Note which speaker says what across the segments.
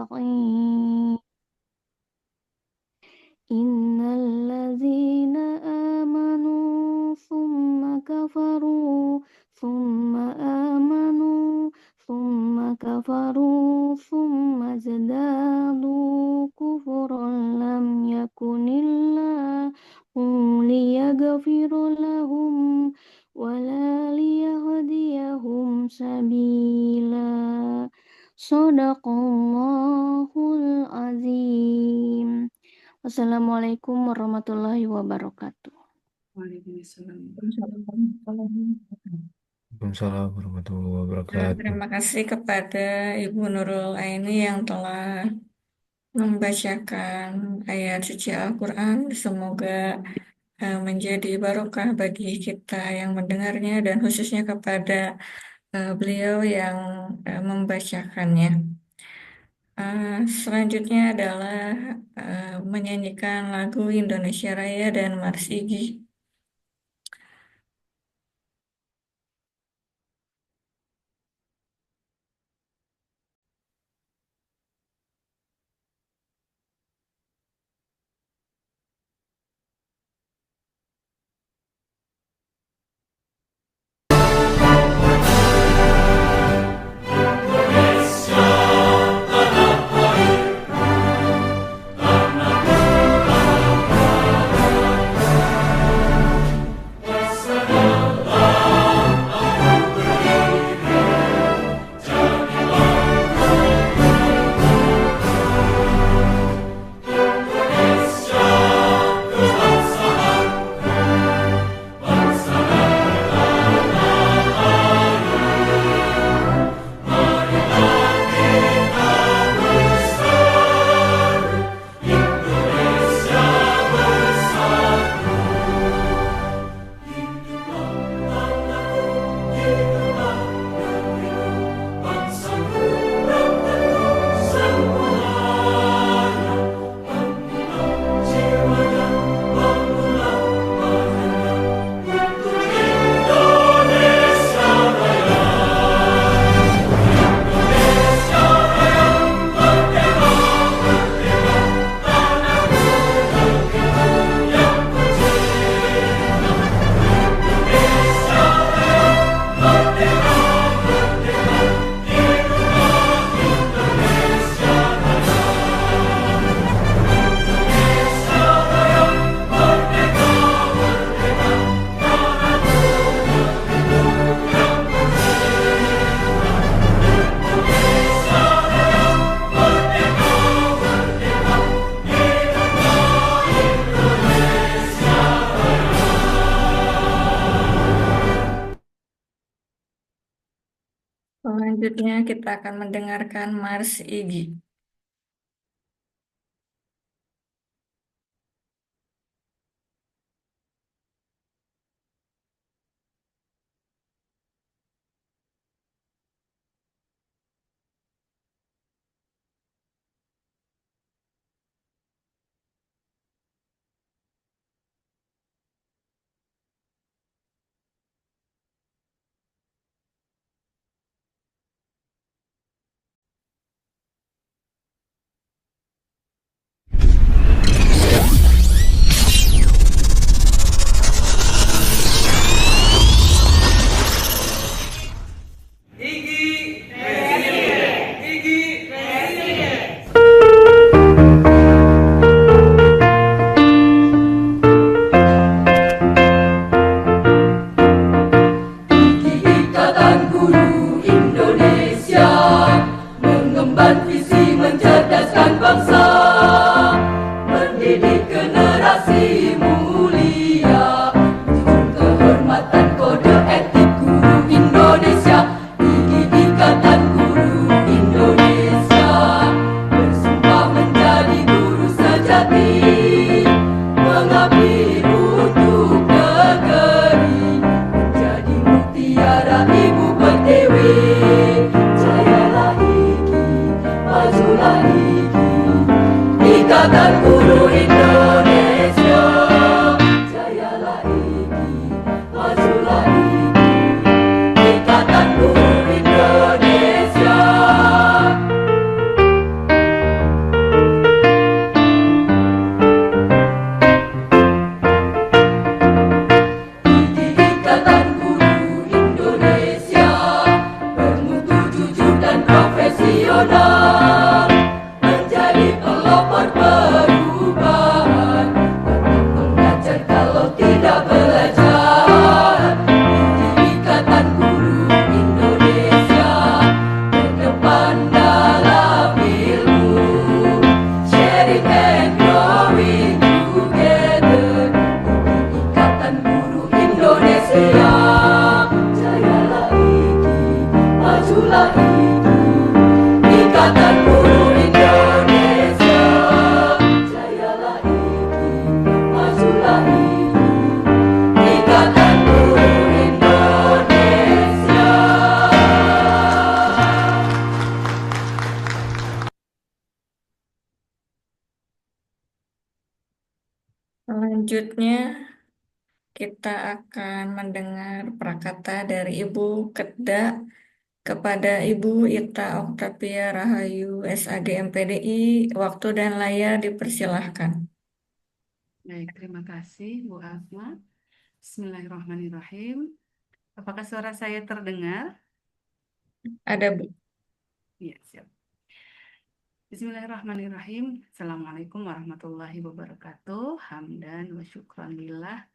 Speaker 1: mustaqim. Innalladzina amanu thumma kafaru thumma amanu thumma kafaru thumma zadu kufran lam yakunillahu liyaghfira lahum wala liyahdiyahum sabila. Shadaqallahul azim. Wassalamualaikum warahmatullahi wabarakatuh.
Speaker 2: Waalaikumsalam.
Speaker 3: Waalaikumsalam warahmatullahi
Speaker 2: Nah,
Speaker 3: wabarakatuh.
Speaker 2: terima kasih kepada Ibu Nurul Aini yang telah membacakan ayat suci Al-Quran. Semoga menjadi barokah bagi kita yang mendengarnya dan khususnya kepada beliau yang membacakannya. Selanjutnya adalah menyanyikan lagu Indonesia Raya dan Mars Igi. Selanjutnya kita akan mendengarkan Mars Igi. Selanjutnya kita akan mendengar prakata dari Ibu Keda kepada Ibu Ita Oktavia Rahayu, SAG MPDI. Waktu dan layar dipersilahkan.
Speaker 4: Baik, terima kasih Bu Asma. Bismillahirrahmanirrahim. Apakah suara saya terdengar?
Speaker 2: Ada Bu.
Speaker 4: Iya, siap. Bismillahirrahmanirrahim. Assalamualaikum warahmatullahi wabarakatuh. Hamdan wa syukran lillah.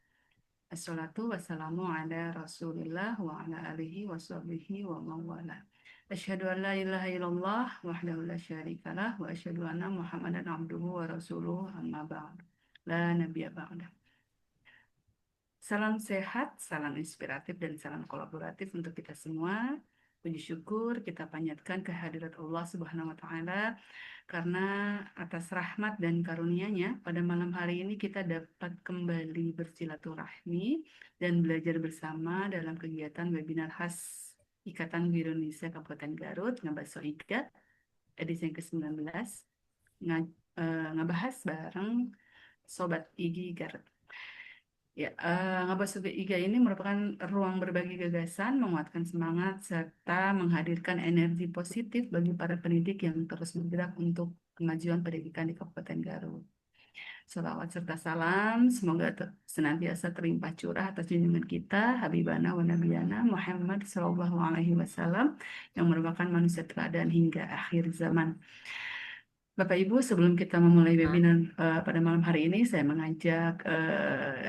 Speaker 4: Assalatu wassalamu ala rasulillah wa ala alihi wa sahbihi wa mawala. Asyhadu an la ilaha illallah wahdahu la syarikalah wa asyhadu anna Muhammadan abduhu wa rasuluhu amma ba'd. La nabiyya ba'da. Salam sehat, salam inspiratif, dan salam kolaboratif untuk kita semua. Puji syukur kita panjatkan kehadirat Allah Subhanahu wa Ta'ala karena atas rahmat dan karunia-Nya pada malam hari ini kita dapat kembali bersilaturahmi dan belajar bersama dalam kegiatan webinar khas Ikatan Guru Indonesia Kabupaten Garut, Ngabaso IGA, edisi yang ke-19, ngebahas bareng Sobat IGI Garut. Ya, Ngabas IGA ini merupakan ruang berbagi gagasan, menguatkan semangat, serta menghadirkan energi positif bagi para pendidik yang terus bergerak untuk kemajuan pendidikan di Kabupaten Garut. Salawat serta salam, semoga senantiasa terlimpah curah atas junjungan kita, Habibana wa Nabiyana Muhammad Sallallahu Alaihi Wasallam, yang merupakan manusia teladan hingga akhir zaman. Bapak Ibu, sebelum kita memulai webinar pada malam hari ini, saya mengajak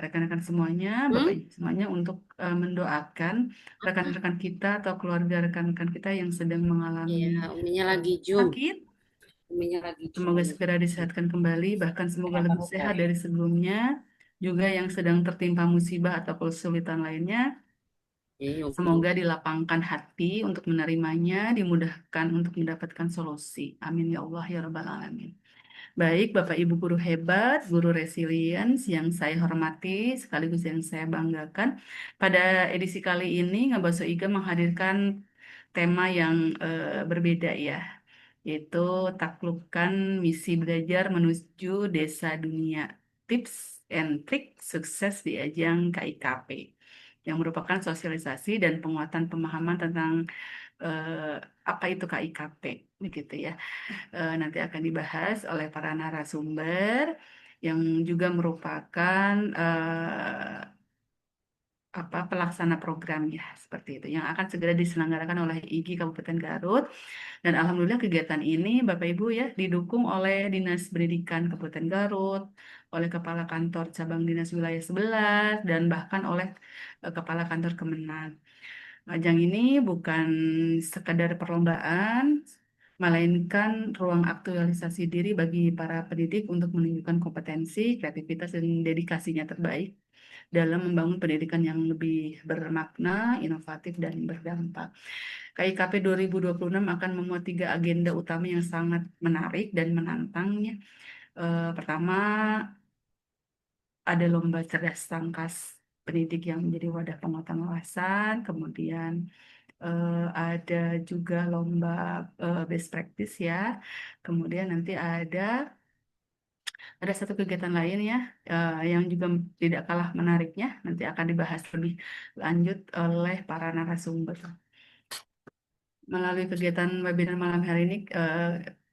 Speaker 4: rekan-rekan semuanya, Bapak Ibu semuanya untuk mendoakan rekan-rekan kita atau keluarga rekan-rekan kita yang sedang mengalami
Speaker 5: Iya, uminya lagi Zoom.
Speaker 4: sakit.
Speaker 5: Uminya lagi Zoom.
Speaker 4: Semoga segera disehatkan kembali, bahkan semoga lebih sehat dari sebelumnya. Juga yang sedang tertimpa musibah atau kesulitan lainnya,
Speaker 5: Iya,
Speaker 4: semoga dilapangkan hati untuk menerimanya, dimudahkan untuk mendapatkan solusi. Amin ya Allah ya Rabbal Alamin. Baik, Bapak Ibu guru hebat, guru resilience yang saya hormati, sekaligus yang saya banggakan. Pada edisi kali ini, Ngabaso Iga menghadirkan tema yang berbeda ya, yaitu taklukkan misi belajar menuju desa dunia. Tips and trik sukses di ajang KIKP, yang merupakan sosialisasi dan penguatan pemahaman tentang apa itu KIKP, begitu ya. Nanti akan dibahas oleh para narasumber yang juga merupakan pelaksana program ya, seperti itu yang akan segera diselenggarakan oleh IGI Kabupaten Garut. Dan alhamdulillah kegiatan ini Bapak Ibu ya didukung oleh Dinas Pendidikan Kabupaten Garut, oleh Kepala Kantor Cabang Dinas Wilayah 11, dan bahkan oleh Kepala Kantor Kemenag. Ajang ini bukan sekadar perlombaan, melainkan ruang aktualisasi diri bagi para pendidik untuk menunjukkan kompetensi, kreativitas, dan dedikasinya terbaik dalam membangun pendidikan yang lebih bermakna, inovatif, dan berdampak. KIKP 2026 akan memuat 3 agenda utama yang sangat menarik dan menantangnya. Pertama, ada lomba cerdas tangkas pendidik yang menjadi wadah penguatan wawasan, kemudian ada juga lomba best practice ya, kemudian nanti ada satu kegiatan lain ya yang juga tidak kalah menariknya, nanti akan dibahas lebih lanjut oleh para narasumber. Melalui kegiatan webinar malam hari ini,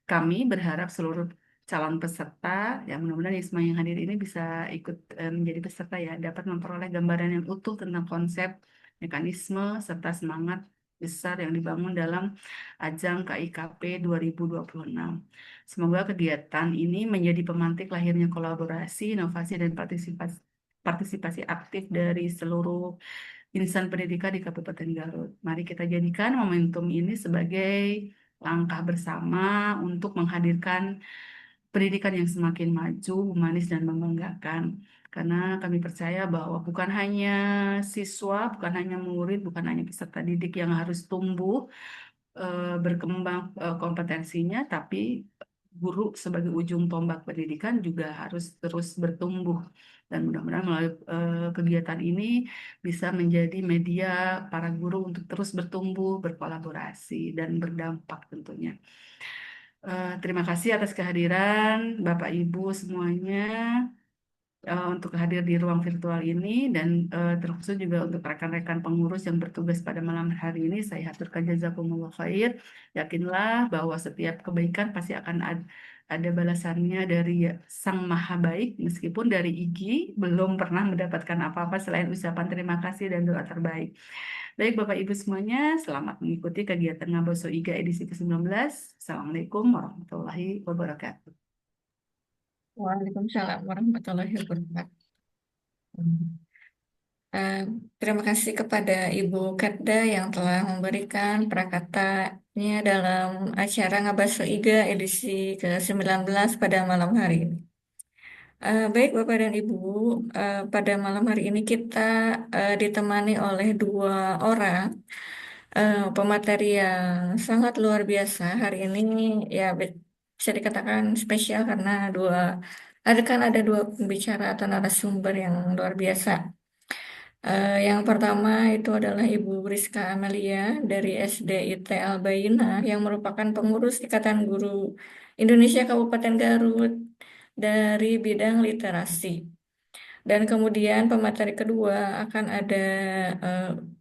Speaker 4: kami berharap seluruh calon peserta, yang mudah-mudahan yang semua yang hadir ini bisa ikut menjadi peserta ya, dapat memperoleh gambaran yang utuh tentang konsep, mekanisme, serta semangat besar yang dibangun dalam ajang KIKP 2026. Semoga kegiatan ini menjadi pemantik lahirnya kolaborasi, inovasi, dan partisipasi aktif dari seluruh insan pendidikan di Kabupaten Garut. Mari kita jadikan momentum ini sebagai langkah bersama untuk menghadirkan pendidikan yang semakin maju, humanis, dan membanggakan. Karena kami percaya bahwa bukan hanya siswa, bukan hanya murid, bukan hanya peserta didik yang harus tumbuh, berkembang kompetensinya, tapi guru sebagai ujung tombak pendidikan juga harus terus bertumbuh. Dan mudah-mudahan melalui kegiatan ini bisa menjadi media para guru untuk terus bertumbuh, berkolaborasi, dan berdampak tentunya. Terima kasih atas kehadiran Bapak Ibu semuanya. untuk hadir di ruang virtual ini dan terkhusus juga untuk rekan-rekan pengurus yang bertugas pada malam hari ini saya haturkan jazakumullah khair. Yakinlah bahwa setiap kebaikan pasti akan ada balasannya dari Sang Maha Baik meskipun dari IGI belum pernah mendapatkan apa-apa selain ucapan terima kasih dan doa terbaik. Baik Bapak Ibu semuanya, selamat mengikuti kegiatan Ngaboso IGA edisi ke-19. Assalamualaikum warahmatullahi wabarakatuh.
Speaker 2: Waalaikumsalam warahmatullahi wabarakatuh. Eh, Terima kasih kepada Ibu Kadda yang telah memberikan prakatanya dalam acara Ngabaso IGA edisi ke-19 pada malam hari ini. Baik Bapak dan Ibu, pada malam hari ini kita ditemani oleh dua orang pemateri yang sangat luar biasa. Hari ini ya bisa dikatakan spesial karena ada dua pembicara atau narasumber yang luar biasa. Yang pertama itu adalah Ibu Rizka Amelia dari SDIT Albaina yang merupakan pengurus Ikatan Guru Indonesia Kabupaten Garut dari bidang literasi. Dan kemudian pemateri kedua akan ada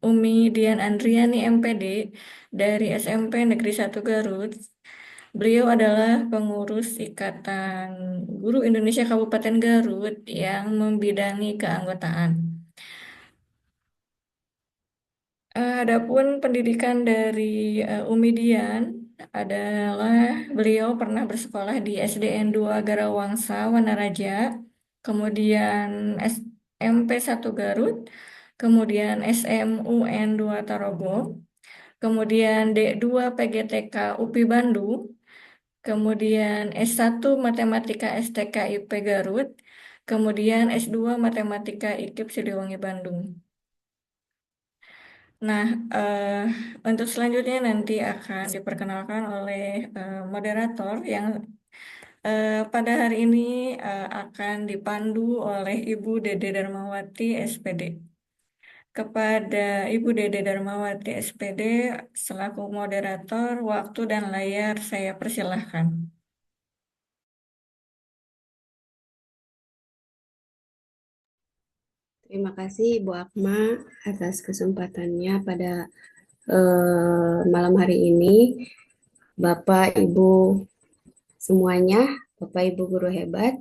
Speaker 2: Umi Dian Andriani MPD dari SMP Negeri 1 Garut. Beliau adalah pengurus Ikatan Guru Indonesia Kabupaten Garut yang membidangi keanggotaan. Adapun pendidikan dari Umi Dian adalah beliau pernah bersekolah di SDN 2 Garawangsa, Wanaraja, kemudian SMP 1 Garut, kemudian SMUN 2 Tarogo, kemudian D2 PGTK UPI Bandung, kemudian S1 Matematika STK IP Garut, kemudian S2 Matematika IKIP Siliwangi Bandung. Nah, untuk selanjutnya nanti akan diperkenalkan oleh moderator yang pada hari ini akan dipandu oleh Ibu Dede Darmawati SPD. Kepada Ibu Dede Darmawati SPD selaku moderator, waktu dan layar saya persilahkan.
Speaker 6: Terima kasih Ibu Akma atas kesempatannya pada malam hari ini. Bapak, Ibu semuanya, Bapak, Ibu guru hebat,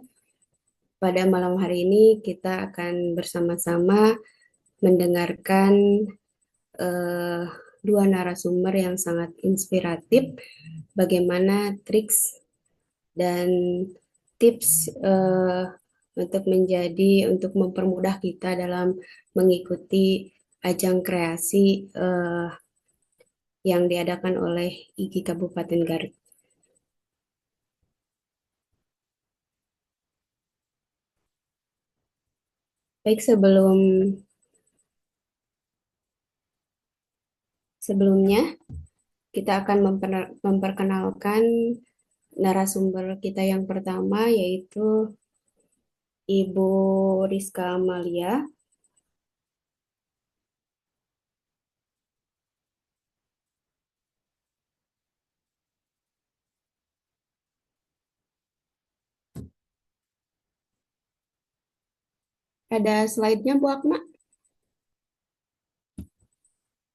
Speaker 6: pada malam hari ini kita akan bersama-sama mendengarkan dua narasumber yang sangat inspiratif, bagaimana triks dan tips untuk mempermudah kita dalam mengikuti ajang kreasi yang diadakan oleh IGI Kabupaten Garut. Baik, sebelumnya kita akan memperkenalkan narasumber kita yang pertama, yaitu Ibu Rizka Amalia. Ada slide-nya, Bu Akma?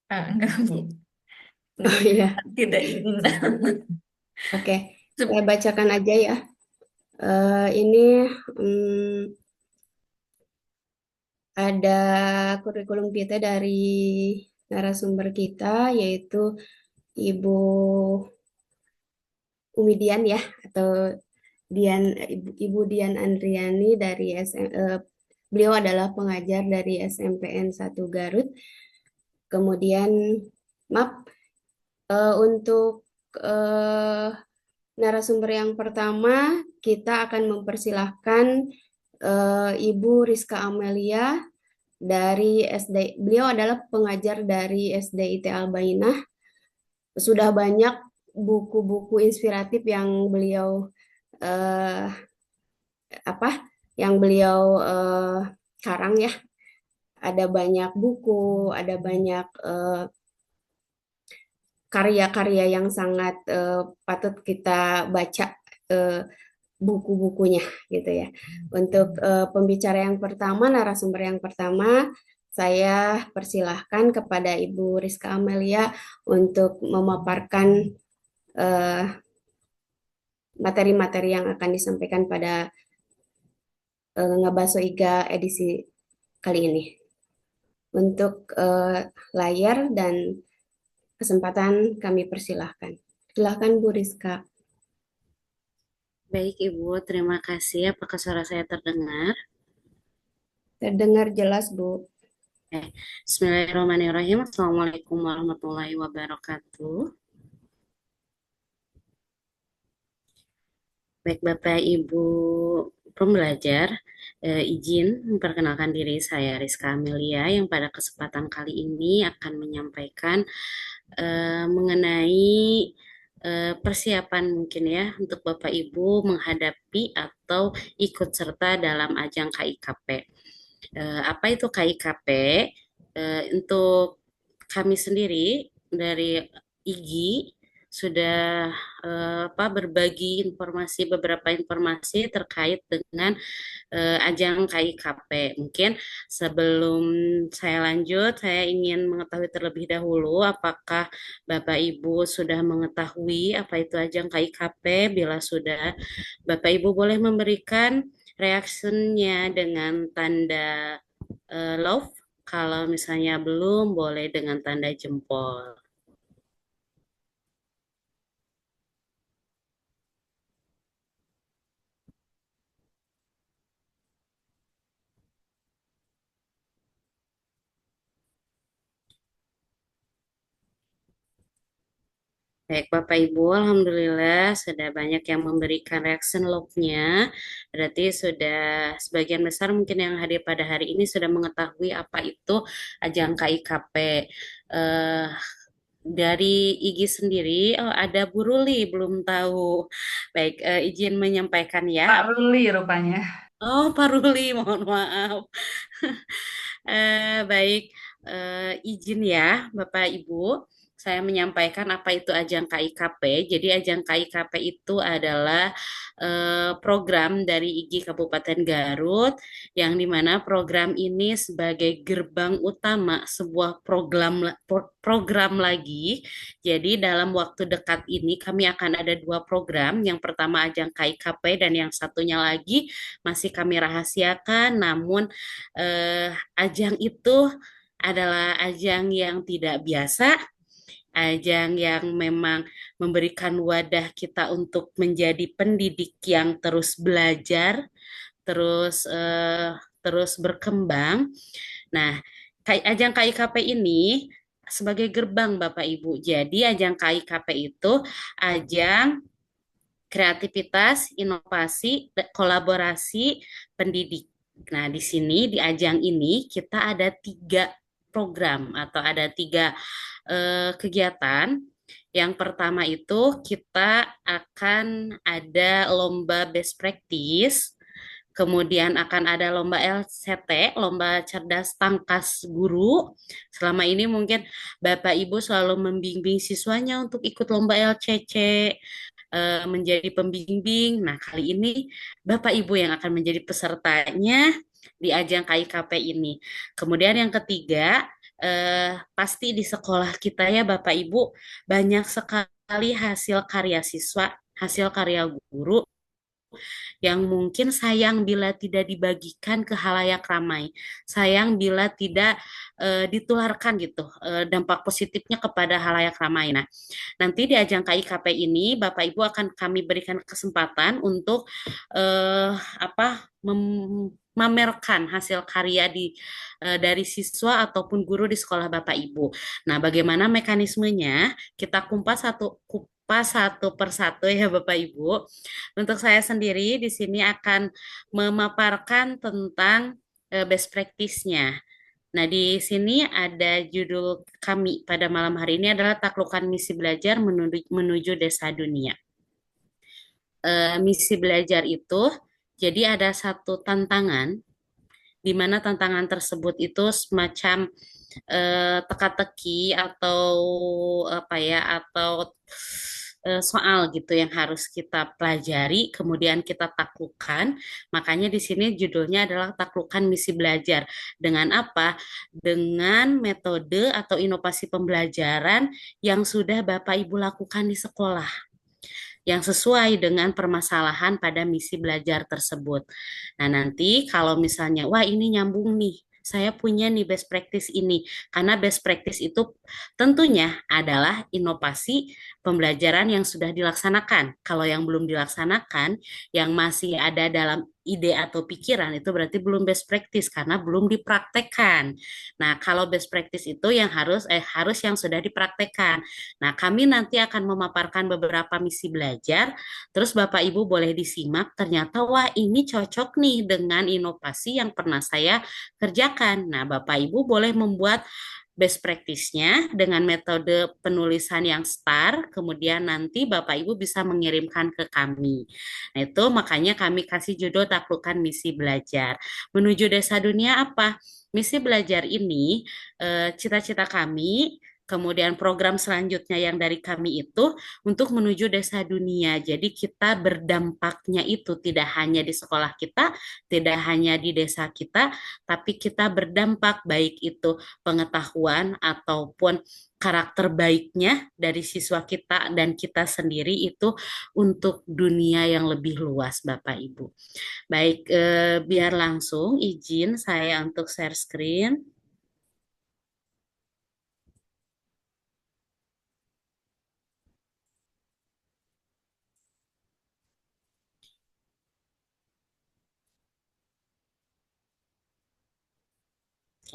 Speaker 2: Enggak, Bu.
Speaker 6: Oh iya.
Speaker 2: Tidak ingin.
Speaker 6: Oke, saya bacakan aja ya. Ini ada kurikulum kita dari narasumber kita, yaitu Ibu Umi Dian ya, atau Ibu Dian Andriani dari beliau adalah pengajar dari SMPN 1 Garut. Kemudian, maaf, untuk narasumber yang pertama, kita akan mempersilahkan Ibu Rizka Amelia dari SD. Beliau adalah pengajar dari SDIT Albainah. Sudah banyak buku-buku inspiratif yang beliau karang ya. Ada banyak buku, ada banyak karya-karya yang sangat patut kita baca buku-bukunya gitu ya. Untuk pembicara yang pertama, narasumber yang pertama, saya persilahkan kepada Ibu Rizka Amelia untuk memaparkan eh, materi-materi yang akan disampaikan pada Ngabaso Iga edisi kali ini. Untuk layar dan kesempatan kami persilahkan. Silahkan Bu Rizka.
Speaker 5: Baik, Ibu. Terima kasih. Apakah suara saya terdengar?
Speaker 6: Terdengar jelas, Bu.
Speaker 5: Bismillahirrahmanirrahim. Assalamualaikum warahmatullahi wabarakatuh. Baik, Bapak Ibu pembelajar, izin memperkenalkan diri saya Rizka Amelia yang pada kesempatan kali ini akan menyampaikan mengenai persiapan mungkin ya untuk Bapak Ibu menghadapi atau ikut serta dalam ajang KIKP. Apa itu KIKP? Untuk kami sendiri dari IGI sudah berbagi beberapa informasi terkait dengan ajang KIKP. Mungkin sebelum saya lanjut, saya ingin mengetahui terlebih dahulu apakah Bapak Ibu sudah mengetahui apa itu ajang KIKP. Bila sudah, Bapak Ibu boleh memberikan reaksinya dengan tanda love. Kalau misalnya belum, boleh dengan tanda jempol. Baik, Bapak Ibu, Alhamdulillah sudah banyak yang memberikan reaction love-nya. Berarti sudah sebagian besar mungkin yang hadir pada hari ini sudah mengetahui apa itu ajang KIKP. Eh, dari IGI sendiri, oh ada Bu Ruli, belum tahu. Baik, izin menyampaikan ya.
Speaker 4: Pak Ruli rupanya.
Speaker 5: Oh, Pak Ruli, mohon maaf. Baik, izin ya, Bapak Ibu, saya menyampaikan apa itu ajang KIKP. Jadi ajang KIKP itu adalah program dari IGI Kabupaten Garut, yang dimana program ini sebagai gerbang utama sebuah program lagi. Jadi dalam waktu dekat ini kami akan ada dua program. Yang pertama ajang KIKP dan yang satunya lagi masih kami rahasiakan, namun ajang itu adalah ajang yang tidak biasa, ajang yang memang memberikan wadah kita untuk menjadi pendidik yang terus belajar, terus berkembang. Nah, ajang KIKP ini sebagai gerbang Bapak Ibu. Jadi ajang KIKP itu ajang kreativitas, inovasi, kolaborasi, pendidik. Nah, di sini di ajang ini kita ada 3 program atau ada 3 kegiatan. Yang pertama itu kita akan ada lomba best practice, kemudian akan ada lomba LCT, lomba cerdas tangkas guru. Selama ini mungkin Bapak Ibu selalu membimbing siswanya untuk ikut lomba LCC, menjadi pembimbing. Nah, kali ini Bapak Ibu yang akan menjadi pesertanya di ajang KIKP ini. Kemudian yang ketiga, pasti di sekolah kita ya Bapak Ibu banyak sekali hasil karya siswa, hasil karya guru yang mungkin sayang bila tidak dibagikan ke halayak ramai, sayang bila tidak ditularkan gitu dampak positifnya kepada halayak ramai. Nah, nanti di ajang KIKP ini Bapak Ibu akan kami berikan kesempatan untuk memamerkan hasil karya dari siswa ataupun guru di sekolah Bapak Ibu. Nah, bagaimana mekanismenya? Kita kupas satu persatu ya Bapak Ibu. Untuk saya sendiri di sini akan memaparkan tentang best practice-nya. Nah, di sini ada judul kami pada malam hari ini adalah Taklukkan Misi Belajar menuju Desa Dunia. Misi belajar itu jadi ada satu tantangan, di mana tantangan tersebut itu semacam teka-teki atau apa ya, atau soal gitu yang harus kita pelajari, kemudian kita taklukkan. Makanya di sini judulnya adalah taklukkan misi belajar. Dengan apa? Dengan metode atau inovasi pembelajaran yang sudah Bapak Ibu lakukan di sekolah yang sesuai dengan permasalahan pada misi belajar tersebut. Nah, nanti kalau misalnya, wah ini nyambung nih, saya punya nih best practice ini. Karena best practice itu tentunya adalah inovasi pembelajaran yang sudah dilaksanakan. Kalau yang belum dilaksanakan, yang masih ada dalam ide atau pikiran itu berarti belum best practice karena belum dipraktekkan. Nah, kalau best practice itu yang harus yang sudah dipraktekkan. Nah, kami nanti akan memaparkan beberapa misi belajar, terus Bapak Ibu boleh disimak, ternyata wah ini cocok nih dengan inovasi yang pernah saya kerjakan. Nah, Bapak Ibu boleh membuat best practice-nya dengan metode penulisan yang STAR, kemudian nanti Bapak Ibu bisa mengirimkan ke kami. Nah, itu makanya kami kasih judul Taklukkan Misi Belajar. Menuju Desa Dunia apa? Misi belajar ini, cita-cita kami, kemudian program selanjutnya yang dari kami itu untuk menuju desa dunia. Jadi kita berdampaknya itu tidak hanya di sekolah kita, tidak hanya di desa kita, tapi kita berdampak baik itu pengetahuan ataupun karakter baiknya dari siswa kita dan kita sendiri itu untuk dunia yang lebih luas, Bapak Ibu. Baik, biar langsung izin saya untuk share screen.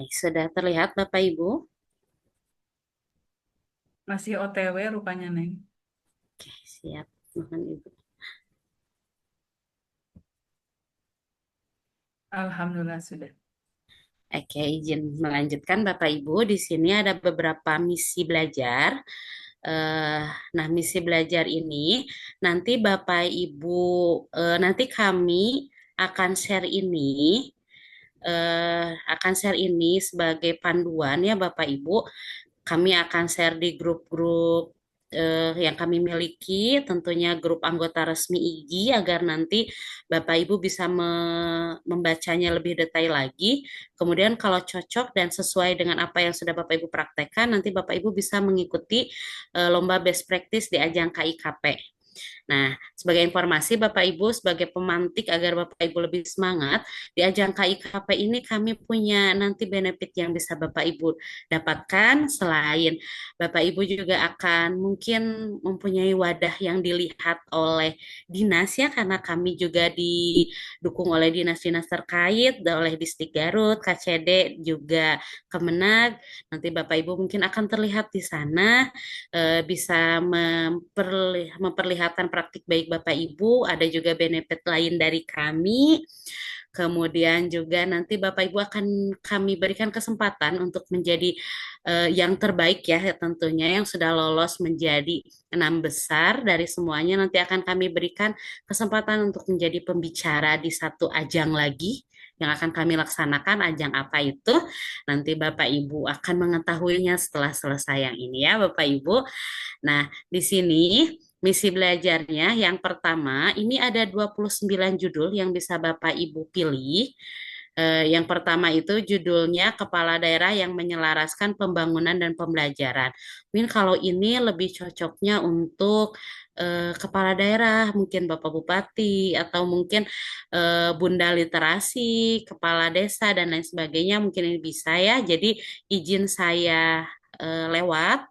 Speaker 5: Oke, sudah terlihat Bapak Ibu?
Speaker 4: Masih OTW rupanya, Neng.
Speaker 5: Oke, siap. Mohon Ibu.
Speaker 4: Alhamdulillah sudah.
Speaker 5: Oke, izin melanjutkan Bapak Ibu. Di sini ada beberapa misi belajar. Nah, misi belajar ini nanti Bapak Ibu, nanti kami akan share ini, sebagai panduan ya Bapak Ibu. Kami akan share di grup-grup yang kami miliki, tentunya grup anggota resmi IGI agar nanti Bapak Ibu bisa membacanya lebih detail lagi. Kemudian kalau cocok dan sesuai dengan apa yang sudah Bapak Ibu praktekkan, nanti Bapak Ibu bisa mengikuti lomba best practice di ajang KIKP. Nah, sebagai informasi Bapak Ibu, sebagai pemantik agar Bapak Ibu lebih semangat, di ajang KIKP ini kami punya nanti benefit yang bisa Bapak Ibu dapatkan. Selain Bapak Ibu juga akan mungkin mempunyai wadah yang dilihat oleh dinas ya, karena kami juga didukung oleh dinas-dinas terkait, oleh Distrik Garut, KCD, juga Kemenag. Nanti Bapak Ibu mungkin akan terlihat di sana, bisa memperlihatkan praktik baik Bapak Ibu, ada juga benefit lain dari kami. Kemudian juga nanti Bapak Ibu akan kami berikan kesempatan untuk menjadi yang terbaik ya tentunya yang sudah lolos menjadi 6 besar dari semuanya. Nanti akan kami berikan kesempatan untuk menjadi pembicara di satu ajang lagi yang akan kami laksanakan. Ajang apa itu? Nanti Bapak Ibu akan mengetahuinya setelah selesai yang ini ya Bapak Ibu. Nah, di sini misi belajarnya yang pertama, ini ada 29 judul yang bisa Bapak Ibu pilih. Yang pertama itu judulnya Kepala Daerah yang Menyelaraskan Pembangunan dan Pembelajaran. Mungkin kalau ini lebih cocoknya untuk kepala daerah, mungkin Bapak Bupati, atau mungkin Bunda Literasi, Kepala Desa, dan lain sebagainya. Mungkin ini bisa ya. Jadi izin saya lewat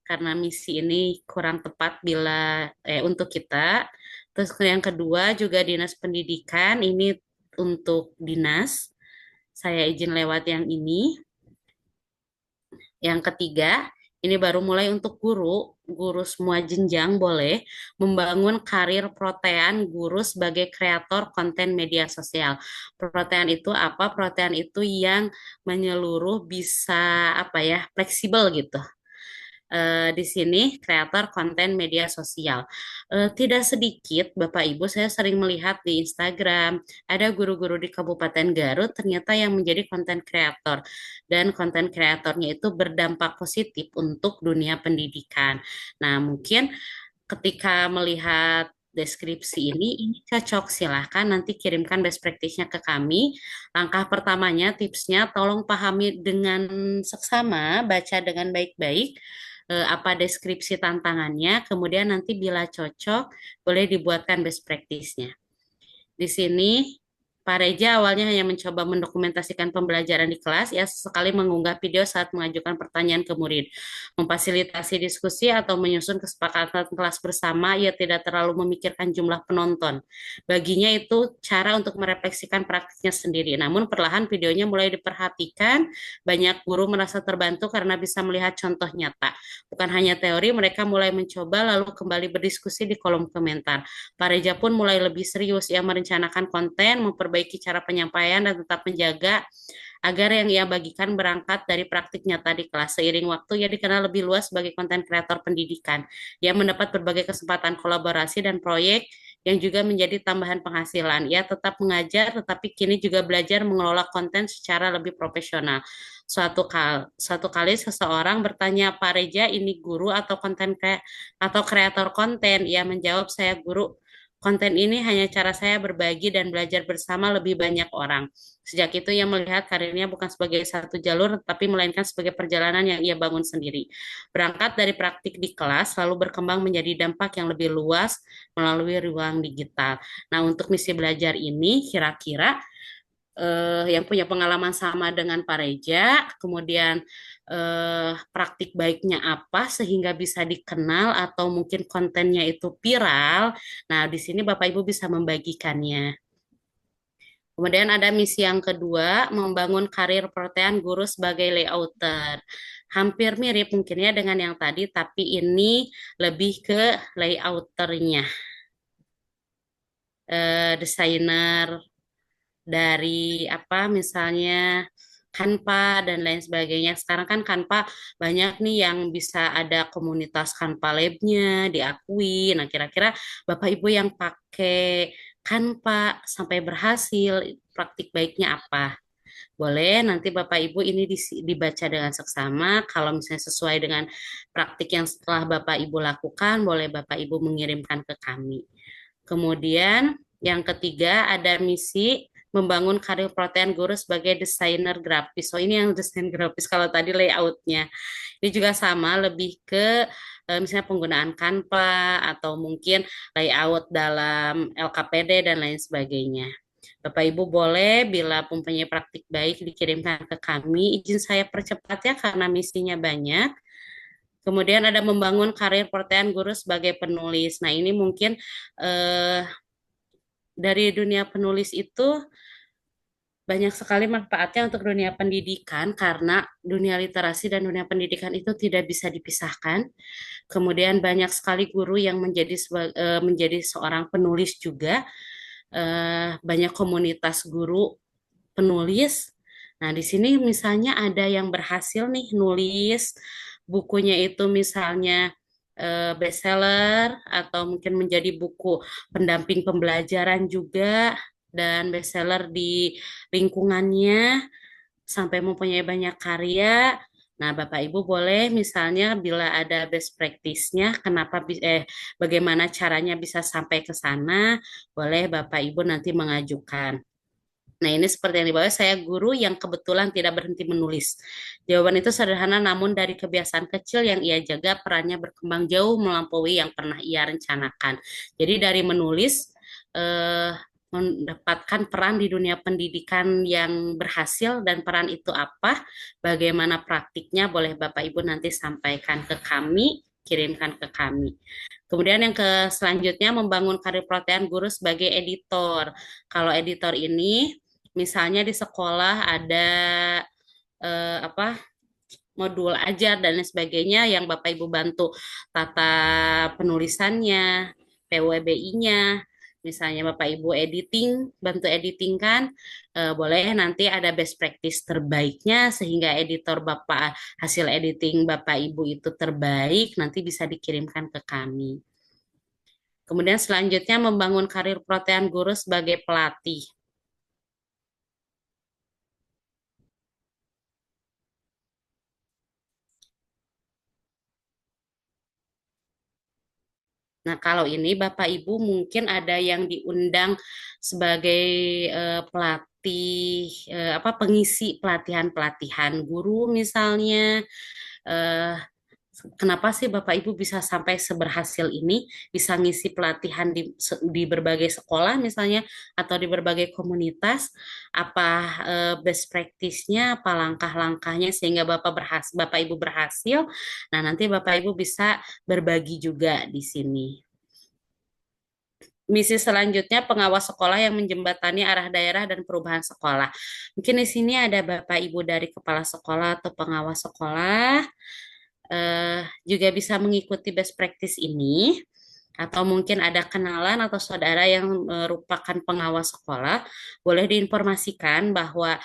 Speaker 5: karena misi ini kurang tepat bila untuk kita. Terus yang kedua juga dinas pendidikan, ini untuk dinas. Saya izin lewat yang ini. Yang ketiga, ini baru mulai untuk guru, guru semua jenjang boleh membangun karir protean guru sebagai kreator konten media sosial. Protean itu apa? Protean itu yang menyeluruh, bisa apa ya, fleksibel gitu. Di sini kreator konten media sosial. Tidak sedikit Bapak Ibu, saya sering melihat di Instagram ada guru-guru di Kabupaten Garut ternyata yang menjadi konten kreator, dan konten kreatornya itu berdampak positif untuk dunia pendidikan. Nah, mungkin ketika melihat deskripsi ini cocok, silahkan nanti kirimkan best practice-nya ke kami. Langkah pertamanya, tipsnya, tolong pahami dengan seksama, baca dengan baik-baik apa deskripsi tantangannya, kemudian nanti bila cocok, boleh dibuatkan best practice-nya. Di sini, Pak Reja awalnya hanya mencoba mendokumentasikan pembelajaran di kelas, ya sesekali mengunggah video saat mengajukan pertanyaan ke murid. Memfasilitasi diskusi atau menyusun kesepakatan kelas bersama, ia tidak terlalu memikirkan jumlah penonton. Baginya itu cara untuk merefleksikan praktiknya sendiri. Namun perlahan videonya mulai diperhatikan, banyak guru merasa terbantu karena bisa melihat contoh nyata. Bukan hanya teori, mereka mulai mencoba lalu kembali berdiskusi di kolom komentar. Pak Reja pun mulai lebih serius. Ia merencanakan konten, memperbaiki cara penyampaian, dan tetap menjaga agar yang ia bagikan berangkat dari praktik nyata di kelas. Seiring waktu, ia dikenal lebih luas sebagai konten kreator pendidikan. Ia mendapat berbagai kesempatan kolaborasi dan proyek yang juga menjadi tambahan penghasilan. Ia tetap mengajar, tetapi kini juga belajar mengelola konten secara lebih profesional. Suatu kali seseorang bertanya, Pak Reja, ini guru atau atau kreator konten? Ia menjawab, saya guru. Konten ini hanya cara saya berbagi dan belajar bersama lebih banyak orang. Sejak itu ia melihat karirnya bukan sebagai satu jalur, tapi melainkan sebagai perjalanan yang ia bangun sendiri. Berangkat dari praktik di kelas, lalu berkembang menjadi dampak yang lebih luas melalui ruang digital. Nah, untuk misi belajar ini kira-kira yang punya pengalaman sama dengan Pak Reja, kemudian praktik baiknya apa sehingga bisa dikenal atau mungkin kontennya itu viral. Nah, di sini Bapak Ibu bisa membagikannya. Kemudian ada misi yang kedua, membangun karir protean guru sebagai layouter. Hampir mirip mungkinnya dengan yang tadi, tapi ini lebih ke layouternya. Desainer dari apa misalnya Canva dan lain sebagainya. Sekarang kan Canva banyak nih yang bisa ada komunitas Canva Lab-nya diakui. Nah, kira-kira Bapak Ibu yang pakai Canva sampai berhasil, praktik baiknya apa? Boleh nanti Bapak Ibu ini dibaca dengan seksama. Kalau misalnya sesuai dengan praktik yang setelah Bapak Ibu lakukan, boleh Bapak Ibu mengirimkan ke kami. Kemudian yang ketiga ada misi membangun karir protean guru sebagai desainer grafis. So ini yang desain grafis, kalau tadi layoutnya. Ini juga sama, lebih ke misalnya penggunaan Canva atau mungkin layout dalam LKPD dan lain sebagainya. Bapak Ibu boleh bila mempunyai praktik baik dikirimkan ke kami. Izin saya percepat ya karena misinya banyak. Kemudian ada membangun karir protean guru sebagai penulis. Nah ini mungkin eh, dari dunia penulis itu banyak sekali manfaatnya untuk dunia pendidikan karena dunia literasi dan dunia pendidikan itu tidak bisa dipisahkan. Kemudian banyak sekali guru yang menjadi seorang penulis juga. Banyak komunitas guru penulis. Nah, di sini misalnya ada yang berhasil nih nulis bukunya itu misalnya bestseller atau mungkin menjadi buku pendamping pembelajaran juga dan bestseller di lingkungannya sampai mempunyai banyak karya. Nah, Bapak Ibu boleh misalnya bila ada best practice-nya, bagaimana caranya bisa sampai ke sana, boleh Bapak Ibu nanti mengajukan. Nah, ini seperti yang di bawah, saya guru yang kebetulan tidak berhenti menulis. Jawaban itu sederhana, namun dari kebiasaan kecil yang ia jaga, perannya berkembang jauh melampaui yang pernah ia rencanakan. Jadi dari menulis, eh, mendapatkan peran di dunia pendidikan yang berhasil, dan peran itu apa, bagaimana praktiknya, boleh Bapak Ibu nanti sampaikan ke kami, kirimkan ke kami. Kemudian yang selanjutnya membangun karir protean guru sebagai editor. Kalau editor ini misalnya di sekolah ada apa modul ajar dan lain sebagainya yang Bapak Ibu bantu tata penulisannya, PWBI-nya, misalnya Bapak Ibu bantu editing kan, boleh nanti ada best practice terbaiknya sehingga hasil editing Bapak Ibu itu terbaik, nanti bisa dikirimkan ke kami. Kemudian selanjutnya membangun karir protean guru sebagai pelatih. Nah, kalau ini Bapak Ibu mungkin ada yang diundang sebagai pelatih pengisi pelatihan-pelatihan guru misalnya. Eh, Kenapa sih Bapak Ibu bisa sampai seberhasil ini, bisa ngisi pelatihan di berbagai sekolah misalnya atau di berbagai komunitas? Apa best practice-nya, apa langkah-langkahnya sehingga Bapak Ibu berhasil? Nah, nanti Bapak Ibu bisa berbagi juga di sini. Misi selanjutnya pengawas sekolah yang menjembatani arah daerah dan perubahan sekolah. Mungkin di sini ada Bapak Ibu dari kepala sekolah atau pengawas sekolah juga bisa mengikuti best practice ini, atau mungkin ada kenalan atau saudara yang merupakan pengawas sekolah, boleh diinformasikan bahwa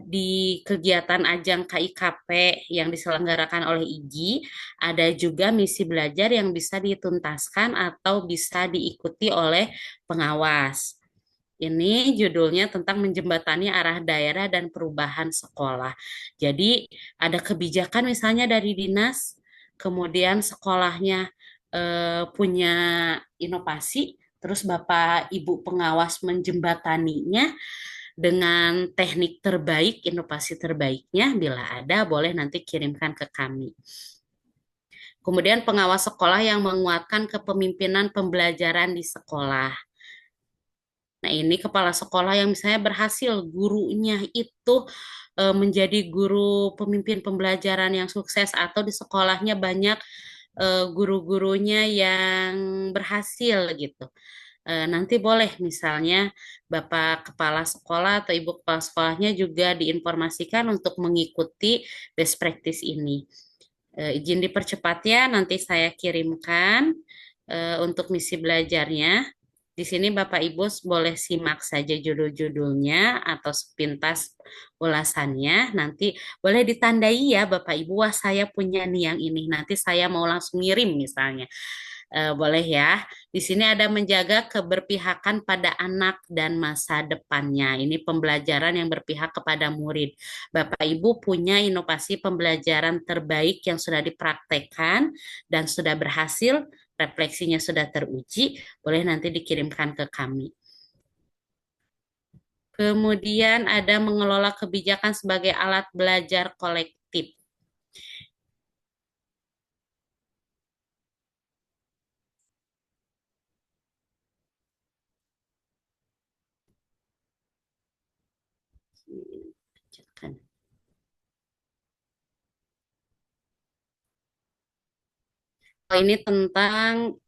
Speaker 5: di kegiatan ajang KIKP yang diselenggarakan oleh IGI, ada juga misi belajar yang bisa dituntaskan atau bisa diikuti oleh pengawas. Ini judulnya tentang menjembatani arah daerah dan perubahan sekolah. Jadi ada kebijakan misalnya dari dinas, kemudian sekolahnya punya inovasi, terus Bapak Ibu pengawas menjembataninya dengan teknik terbaik, inovasi terbaiknya. Bila ada, boleh nanti kirimkan ke kami. Kemudian pengawas sekolah yang menguatkan kepemimpinan pembelajaran di sekolah. Nah, ini kepala sekolah yang misalnya berhasil gurunya itu menjadi guru pemimpin pembelajaran yang sukses atau di sekolahnya banyak guru-gurunya yang berhasil gitu. Nanti boleh misalnya Bapak Kepala Sekolah atau Ibu Kepala Sekolahnya juga diinformasikan untuk mengikuti best practice ini. Izin dipercepat ya, nanti saya kirimkan untuk misi belajarnya. Di sini Bapak Ibu boleh simak saja judul-judulnya atau sepintas ulasannya. Nanti boleh ditandai ya Bapak Ibu, wah saya punya nih yang ini. Nanti saya mau langsung ngirim misalnya. Boleh ya. Di sini ada menjaga keberpihakan pada anak dan masa depannya. Ini pembelajaran yang berpihak kepada murid. Bapak Ibu punya inovasi pembelajaran terbaik yang sudah dipraktekkan dan sudah berhasil, refleksinya sudah teruji, boleh nanti dikirimkan ke kami. Kemudian ada mengelola kebijakan sebagai alat belajar kolektif. Ini tentang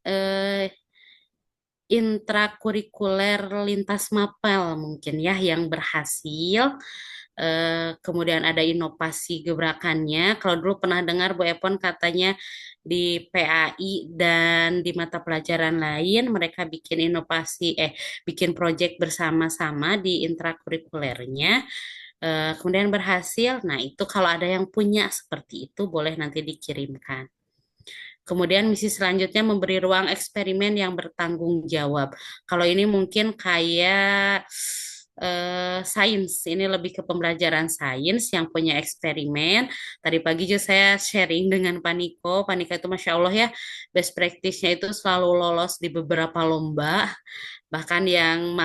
Speaker 5: intrakurikuler lintas mapel mungkin ya yang berhasil. Kemudian ada inovasi gebrakannya. Kalau dulu pernah dengar Bu Epon katanya di PAI dan di mata pelajaran lain mereka bikin bikin proyek bersama-sama di intrakurikulernya. Kemudian berhasil. Nah, itu kalau ada yang punya seperti itu boleh nanti dikirimkan. Kemudian misi selanjutnya memberi ruang eksperimen yang bertanggung jawab. Kalau ini mungkin kayak sains, ini lebih ke pembelajaran sains yang punya eksperimen. Tadi pagi juga saya sharing dengan Paniko. Paniko itu Masya Allah ya, best practice-nya itu selalu lolos di beberapa lomba. Bahkan yang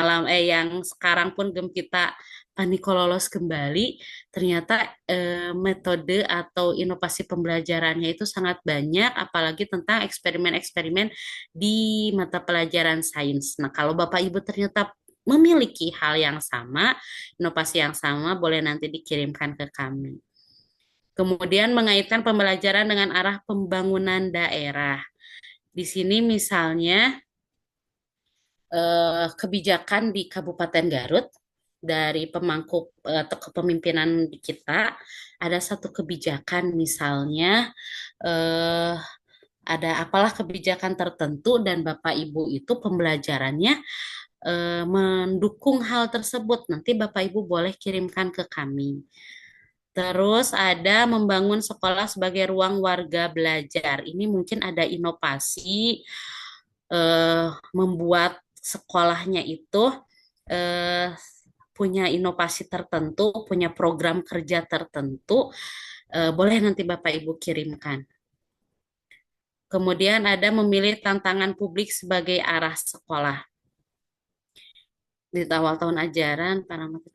Speaker 5: sekarang pun Gempita Paniko lolos kembali, ternyata metode atau inovasi pembelajarannya itu sangat banyak, apalagi tentang eksperimen-eksperimen di mata pelajaran sains. Nah, kalau Bapak Ibu ternyata memiliki hal yang sama, inovasi yang sama, boleh nanti dikirimkan ke kami. Kemudian mengaitkan pembelajaran dengan arah pembangunan daerah. Di sini misalnya kebijakan di Kabupaten Garut dari pemangku atau kepemimpinan kita ada satu kebijakan misalnya ada apalah kebijakan tertentu dan Bapak Ibu itu pembelajarannya mendukung hal tersebut. Nanti Bapak Ibu boleh kirimkan ke kami. Terus ada membangun sekolah sebagai ruang warga belajar. Ini mungkin ada inovasi membuat sekolahnya itu eh, punya inovasi tertentu, punya program kerja tertentu, boleh nanti Bapak Ibu kirimkan. Kemudian ada memilih tantangan publik sebagai arah sekolah. Di awal tahun ajaran, parameter.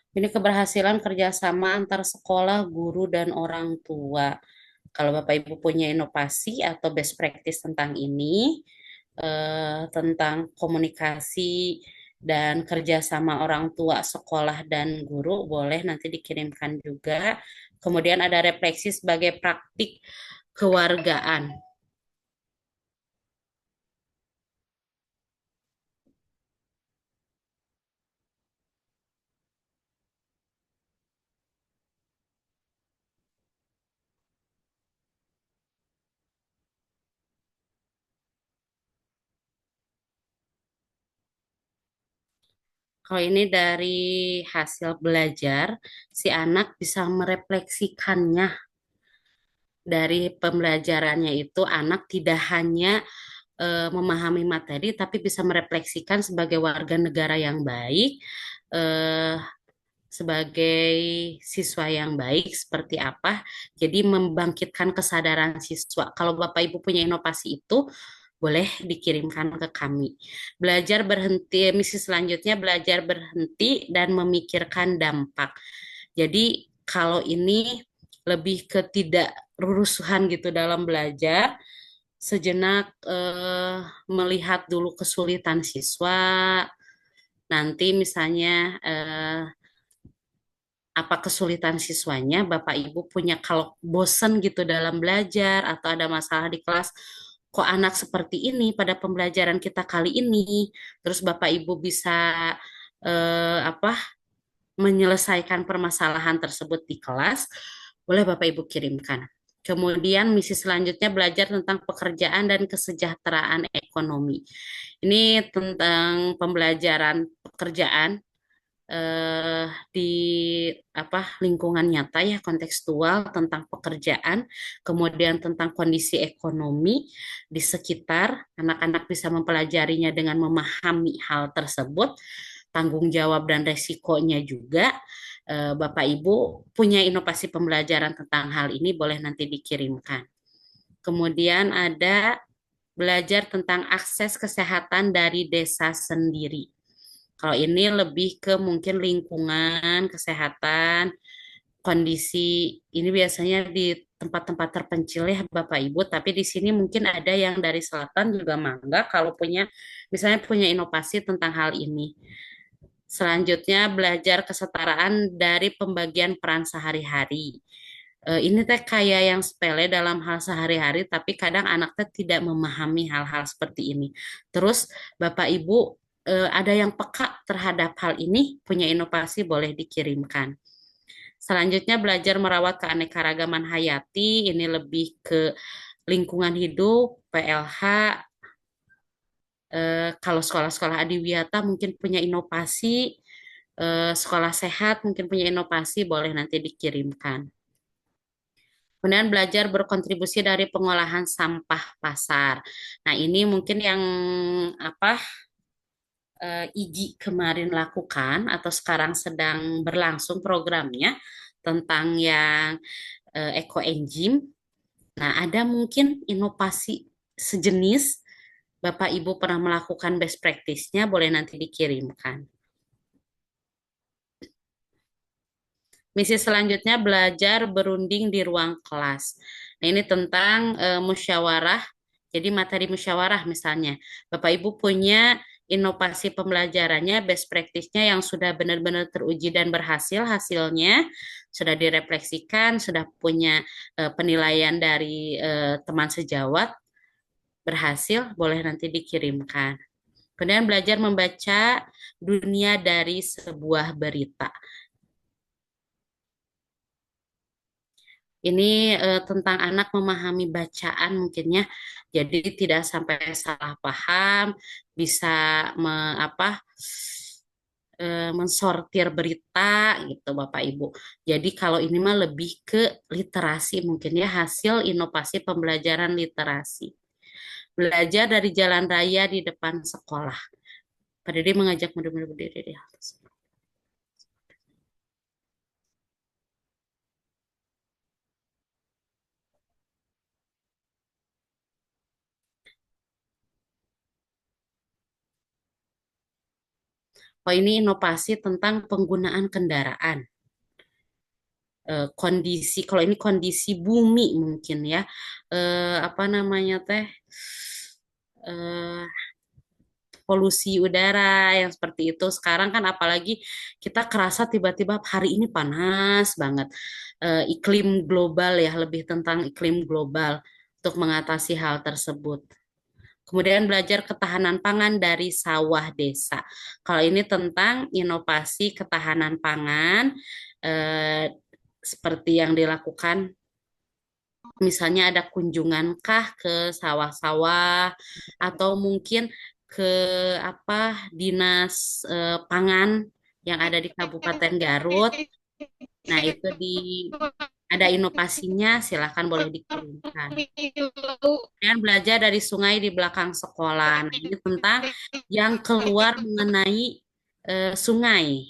Speaker 5: Ini keberhasilan kerjasama antar sekolah, guru, dan orang tua. Kalau Bapak Ibu punya inovasi atau best practice tentang ini, tentang komunikasi dan kerjasama orang tua, sekolah, dan guru, boleh nanti dikirimkan juga. Kemudian ada refleksi sebagai praktik kewargaan. Kalau ini dari hasil belajar, si anak bisa merefleksikannya dari pembelajarannya itu. Anak tidak hanya memahami materi, tapi bisa merefleksikan sebagai warga negara yang baik, eh, sebagai siswa yang baik seperti apa. Jadi membangkitkan kesadaran siswa. Kalau Bapak Ibu punya inovasi itu, boleh dikirimkan ke kami. Belajar berhenti, misi selanjutnya belajar berhenti dan memikirkan dampak. Jadi kalau ini lebih ke tidak rusuhan gitu dalam belajar, sejenak melihat dulu kesulitan siswa, nanti misalnya apa kesulitan siswanya, Bapak Ibu punya kalau bosen gitu dalam belajar atau ada masalah di kelas, kok anak seperti ini pada pembelajaran kita kali ini, terus Bapak Ibu bisa apa menyelesaikan permasalahan tersebut di kelas, boleh Bapak Ibu kirimkan. Kemudian misi selanjutnya belajar tentang pekerjaan dan kesejahteraan ekonomi. Ini tentang pembelajaran pekerjaan di apa lingkungan nyata ya, kontekstual tentang pekerjaan, kemudian tentang kondisi ekonomi di sekitar. Anak-anak bisa mempelajarinya dengan memahami hal tersebut, tanggung jawab dan resikonya juga. Bapak Ibu punya inovasi pembelajaran tentang hal ini, boleh nanti dikirimkan. Kemudian ada belajar tentang akses kesehatan dari desa sendiri. Kalau ini lebih ke mungkin lingkungan, kesehatan, kondisi ini biasanya di tempat-tempat terpencil ya Bapak Ibu, tapi di sini mungkin ada yang dari selatan juga mangga kalau punya misalnya punya inovasi tentang hal ini. Selanjutnya belajar kesetaraan dari pembagian peran sehari-hari. Ini teh kayak yang sepele dalam hal sehari-hari, tapi kadang anak teh tidak memahami hal-hal seperti ini. Terus Bapak Ibu ada yang peka terhadap hal ini, punya inovasi boleh dikirimkan. Selanjutnya belajar merawat keanekaragaman hayati, ini lebih ke lingkungan hidup, PLH. Kalau sekolah-sekolah adiwiyata mungkin punya inovasi, sekolah sehat mungkin punya inovasi, boleh nanti dikirimkan. Kemudian belajar berkontribusi dari pengolahan sampah pasar. Nah, ini mungkin yang apa IGI kemarin lakukan atau sekarang sedang berlangsung programnya tentang yang eco engine. Nah, ada mungkin inovasi sejenis Bapak Ibu pernah melakukan best practice-nya, boleh nanti dikirimkan. Misi selanjutnya belajar berunding di ruang kelas. Nah, ini tentang musyawarah. Jadi materi musyawarah misalnya. Bapak Ibu punya inovasi pembelajarannya, best practice-nya yang sudah benar-benar teruji dan berhasil hasilnya, sudah direfleksikan, sudah punya penilaian dari teman sejawat, berhasil, boleh nanti dikirimkan. Kemudian belajar membaca dunia dari sebuah berita. Ini tentang anak memahami bacaan mungkinnya, jadi tidak sampai salah paham, bisa mensortir berita gitu Bapak Ibu. Jadi kalau ini mah lebih ke literasi mungkin ya, hasil inovasi pembelajaran literasi. Belajar dari jalan raya di depan sekolah. Pak Dede mengajak murid-murid berdiri di hal tersebut. Oh, ini inovasi tentang penggunaan kendaraan. Kondisi, kalau ini kondisi bumi mungkin ya. Apa namanya teh? Eh, Polusi udara yang seperti itu. Sekarang kan apalagi kita kerasa tiba-tiba hari ini panas banget. Iklim global ya, lebih tentang iklim global untuk mengatasi hal tersebut. Kemudian belajar ketahanan pangan dari sawah desa. Kalau ini tentang inovasi ketahanan pangan, seperti yang dilakukan, misalnya ada kunjungankah ke sawah-sawah atau mungkin ke dinas pangan yang ada di Kabupaten Garut. Nah, itu ada inovasinya, silakan boleh dikirimkan. Dan belajar dari sungai di belakang sekolah. Nah, ini tentang yang keluar mengenai sungai.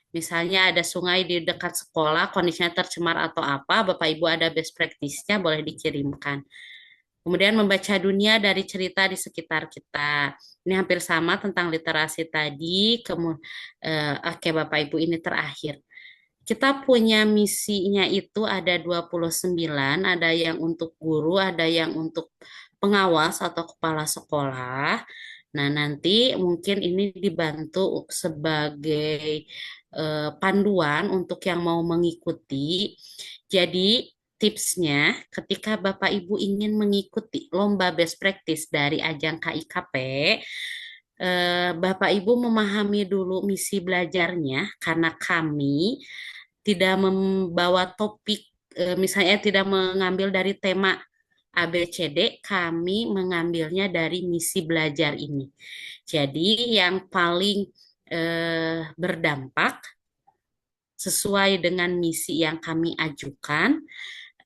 Speaker 5: Misalnya ada sungai di dekat sekolah, kondisinya tercemar atau apa, Bapak Ibu ada best practice-nya boleh dikirimkan. Kemudian membaca dunia dari cerita di sekitar kita. Ini hampir sama tentang literasi tadi. Oke, Bapak Ibu, ini terakhir. Kita punya misinya itu ada 29, ada yang untuk guru, ada yang untuk pengawas atau kepala sekolah. Nah, nanti mungkin ini dibantu sebagai panduan untuk yang mau mengikuti. Jadi, tipsnya ketika Bapak Ibu ingin mengikuti lomba best practice dari ajang KIKP, Bapak Ibu memahami dulu misi belajarnya karena kami tidak membawa topik, misalnya tidak mengambil dari tema ABCD, kami mengambilnya dari misi belajar ini. Jadi yang paling berdampak sesuai dengan misi yang kami ajukan,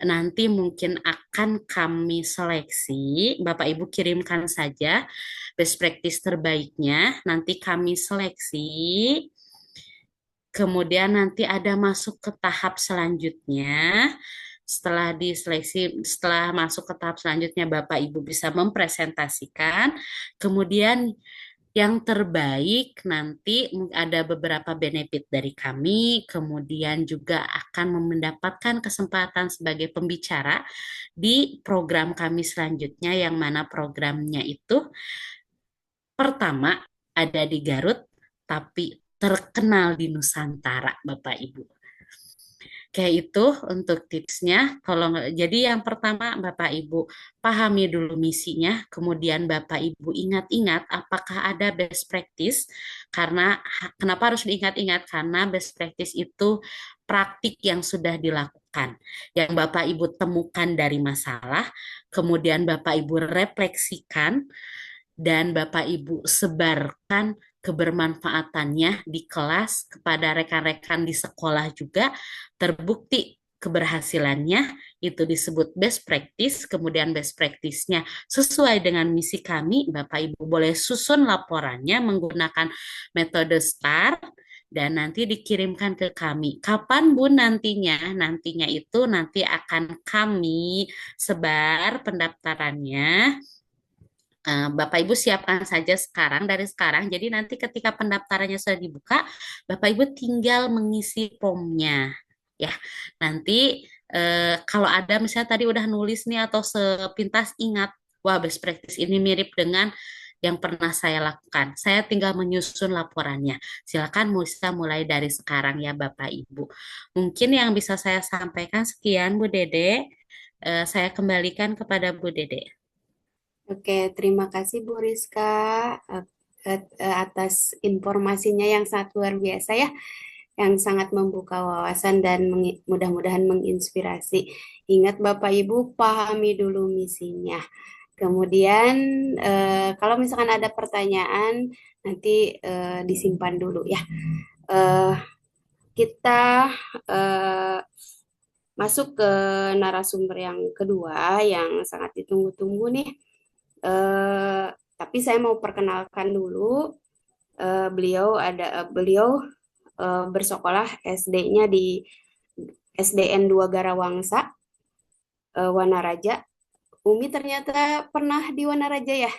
Speaker 5: nanti mungkin akan kami seleksi. Bapak Ibu kirimkan saja best practice terbaiknya, nanti kami seleksi. Kemudian nanti ada masuk ke tahap selanjutnya. Setelah diseleksi, setelah masuk ke tahap selanjutnya, Bapak Ibu bisa mempresentasikan. Kemudian yang terbaik nanti ada beberapa benefit dari kami, kemudian juga akan mendapatkan kesempatan sebagai pembicara di program kami selanjutnya, yang mana programnya itu pertama ada di Garut, tapi terkenal di Nusantara, Bapak Ibu. Kayak itu untuk tipsnya. Jadi yang pertama Bapak Ibu pahami dulu misinya, kemudian Bapak Ibu ingat-ingat apakah ada best practice. Karena kenapa harus diingat-ingat? Karena best practice itu praktik yang sudah dilakukan, yang Bapak Ibu temukan dari masalah, kemudian Bapak Ibu refleksikan dan Bapak Ibu sebarkan kebermanfaatannya di kelas kepada rekan-rekan di sekolah juga, terbukti keberhasilannya, itu disebut best practice. Kemudian best practice-nya sesuai dengan misi kami, Bapak Ibu boleh susun laporannya menggunakan metode STAR dan nanti dikirimkan ke kami. Kapan Bu nantinya? Nantinya itu nanti akan kami sebar pendaftarannya. Bapak Ibu siapkan saja sekarang, dari sekarang. Jadi nanti ketika pendaftarannya sudah dibuka, Bapak Ibu tinggal mengisi formnya. Ya, nanti kalau ada misalnya tadi udah nulis nih atau sepintas ingat, wah best practice ini mirip dengan yang pernah saya lakukan. Saya tinggal menyusun laporannya. Silakan bisa mulai dari sekarang ya Bapak Ibu. Mungkin yang bisa saya sampaikan sekian Bu Dede. Saya kembalikan kepada Bu Dede.
Speaker 6: Oke, terima kasih Bu Rizka atas informasinya yang sangat luar biasa ya, yang sangat membuka wawasan dan mudah-mudahan menginspirasi. Ingat Bapak Ibu, pahami dulu misinya. Kemudian kalau misalkan ada pertanyaan nanti disimpan dulu ya. Eh, kita eh, masuk ke narasumber yang kedua yang sangat ditunggu-tunggu nih. Eh, tapi saya mau perkenalkan dulu. Beliau bersekolah SD-nya di SDN 2 Garawangsa, Wanaraja. Umi ternyata pernah di Wanaraja ya.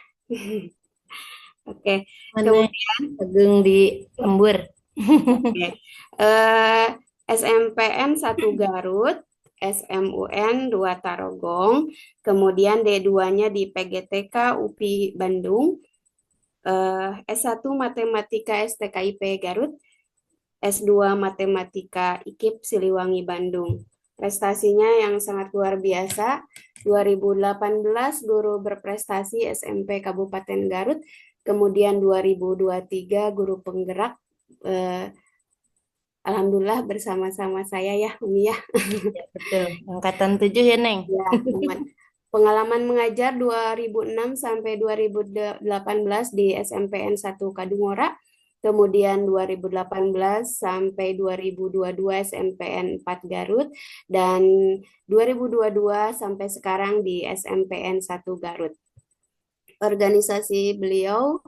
Speaker 6: Oke,
Speaker 1: Mana
Speaker 6: kemudian
Speaker 1: Agung di Lembur.
Speaker 6: oke. Eh, SMPN 1 Garut, SMUN 2 Tarogong, kemudian D2-nya di PGTK UPI Bandung, S1 Matematika STKIP Garut, S2 Matematika IKIP Siliwangi Bandung. Prestasinya yang sangat luar biasa. 2018 guru berprestasi SMP Kabupaten Garut, kemudian 2023 guru penggerak. Alhamdulillah bersama-sama saya ya, Umi ya.
Speaker 1: Ya, betul. Angkatan 7 ya, Neng.
Speaker 6: Ya, pengalaman mengajar 2006 sampai 2018 di SMPN 1 Kadungora, kemudian 2018 sampai 2022 SMPN 4 Garut, dan 2022 sampai sekarang di SMPN 1 Garut. Organisasi beliau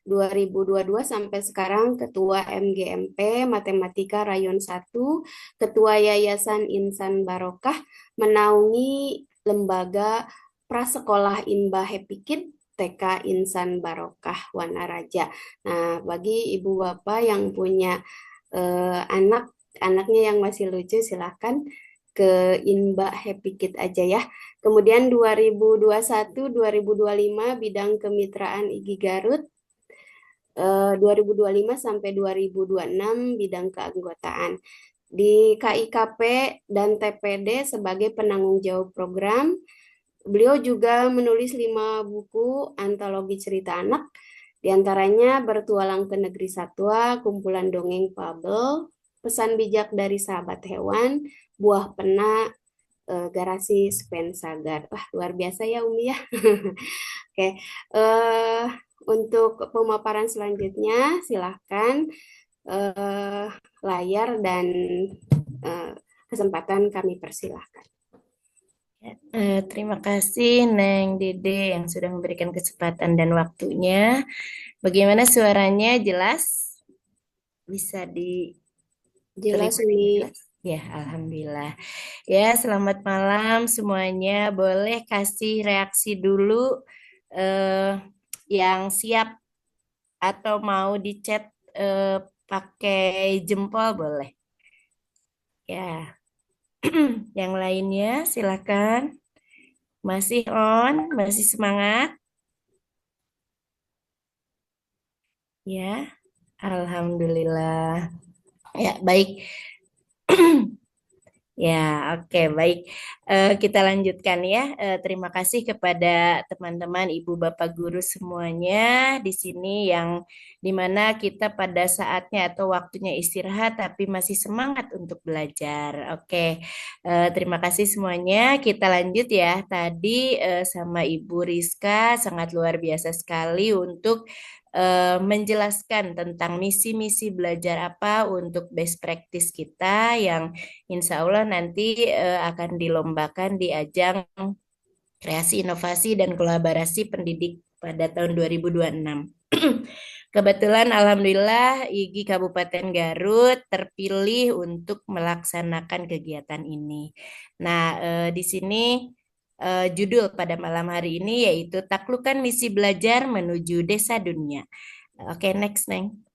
Speaker 6: 2022 sampai sekarang Ketua MGMP Matematika Rayon 1, Ketua Yayasan Insan Barokah, menaungi lembaga Prasekolah Inba Happy Kid TK Insan Barokah Wanaraja. Nah, bagi ibu bapak yang punya anaknya yang masih lucu, silakan ke Inba Happy Kid aja ya. Kemudian 2021-2025 bidang kemitraan IGI Garut, 2025 sampai 2026 bidang keanggotaan. Di KIKP dan TPD sebagai penanggung jawab program, beliau juga menulis 5 buku antologi cerita anak, diantaranya Bertualang ke Negeri Satwa, Kumpulan Dongeng Fabel, Pesan Bijak dari Sahabat Hewan, Buah Pena, Garasi Spensagar. Wah, luar biasa ya Umi ya. Oke, untuk pemaparan selanjutnya silahkan layar dan kesempatan kami persilahkan.
Speaker 1: Terima kasih Neng Dede yang sudah memberikan kesempatan dan waktunya. Bagaimana suaranya, jelas? Bisa
Speaker 6: Jelas
Speaker 1: diterima dengan
Speaker 6: Umi.
Speaker 1: jelas? Ya, alhamdulillah. Ya, selamat malam semuanya. Boleh kasih reaksi dulu yang siap atau mau di chat pakai jempol boleh. Ya. Yang lainnya silakan. Masih on, masih semangat? Ya, alhamdulillah. Ya, baik. Ya, oke, baik. Kita lanjutkan ya. Terima kasih kepada teman-teman, ibu, bapak, guru semuanya di sini yang dimana kita pada saatnya atau waktunya istirahat, tapi masih semangat untuk belajar. Oke, terima kasih semuanya. Kita lanjut ya. Tadi sama Ibu Rizka sangat luar biasa sekali untuk menjelaskan tentang misi-misi belajar apa untuk best practice kita yang insya Allah nanti akan dilombakan di ajang kreasi inovasi dan kolaborasi pendidik pada tahun 2026. Kebetulan Alhamdulillah IGI Kabupaten Garut terpilih untuk melaksanakan kegiatan ini. Nah, di sini judul pada malam hari ini yaitu Taklukkan Misi Belajar Menuju Desa Dunia. Oke, next, Neng.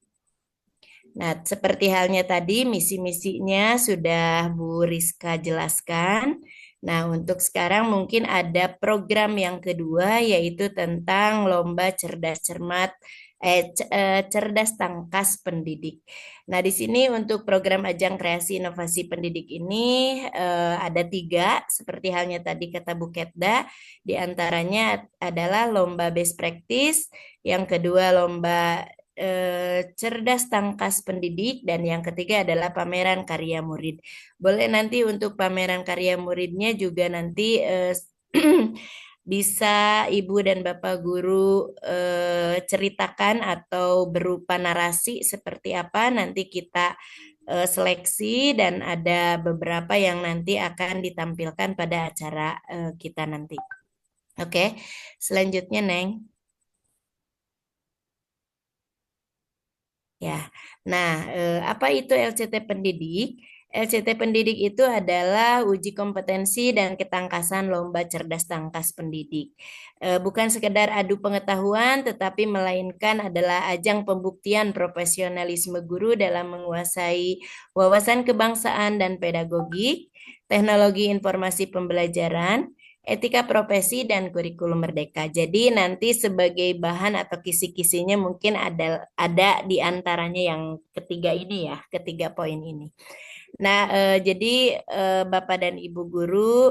Speaker 1: Nah, seperti halnya tadi, misi-misinya sudah Bu Rizka jelaskan. Nah, untuk sekarang mungkin ada program yang kedua, yaitu tentang Lomba Cerdas Cermat, Cerdas Tangkas Pendidik. Nah, di sini untuk program Ajang Kreasi Inovasi Pendidik ini ada 3, seperti halnya tadi kata Bu Ketda. Di antaranya adalah Lomba Best Practice, yang kedua Lomba Cerdas Tangkas Pendidik, dan yang ketiga adalah pameran karya murid. Boleh nanti untuk pameran karya muridnya juga nanti bisa Ibu dan Bapak Guru ceritakan atau berupa narasi seperti apa, nanti kita seleksi dan ada beberapa yang nanti akan ditampilkan pada acara kita nanti. Oke, selanjutnya Neng. Ya, nah apa itu LCT Pendidik? LCT Pendidik itu adalah uji kompetensi dan ketangkasan lomba cerdas tangkas pendidik. Bukan sekedar adu pengetahuan, tetapi melainkan adalah ajang pembuktian profesionalisme guru dalam menguasai wawasan kebangsaan dan pedagogik, teknologi informasi pembelajaran, etika profesi dan kurikulum merdeka. Jadi nanti sebagai bahan atau kisi-kisinya mungkin ada di antaranya yang ketiga ini ya, ketiga poin ini. Nah, jadi Bapak dan Ibu guru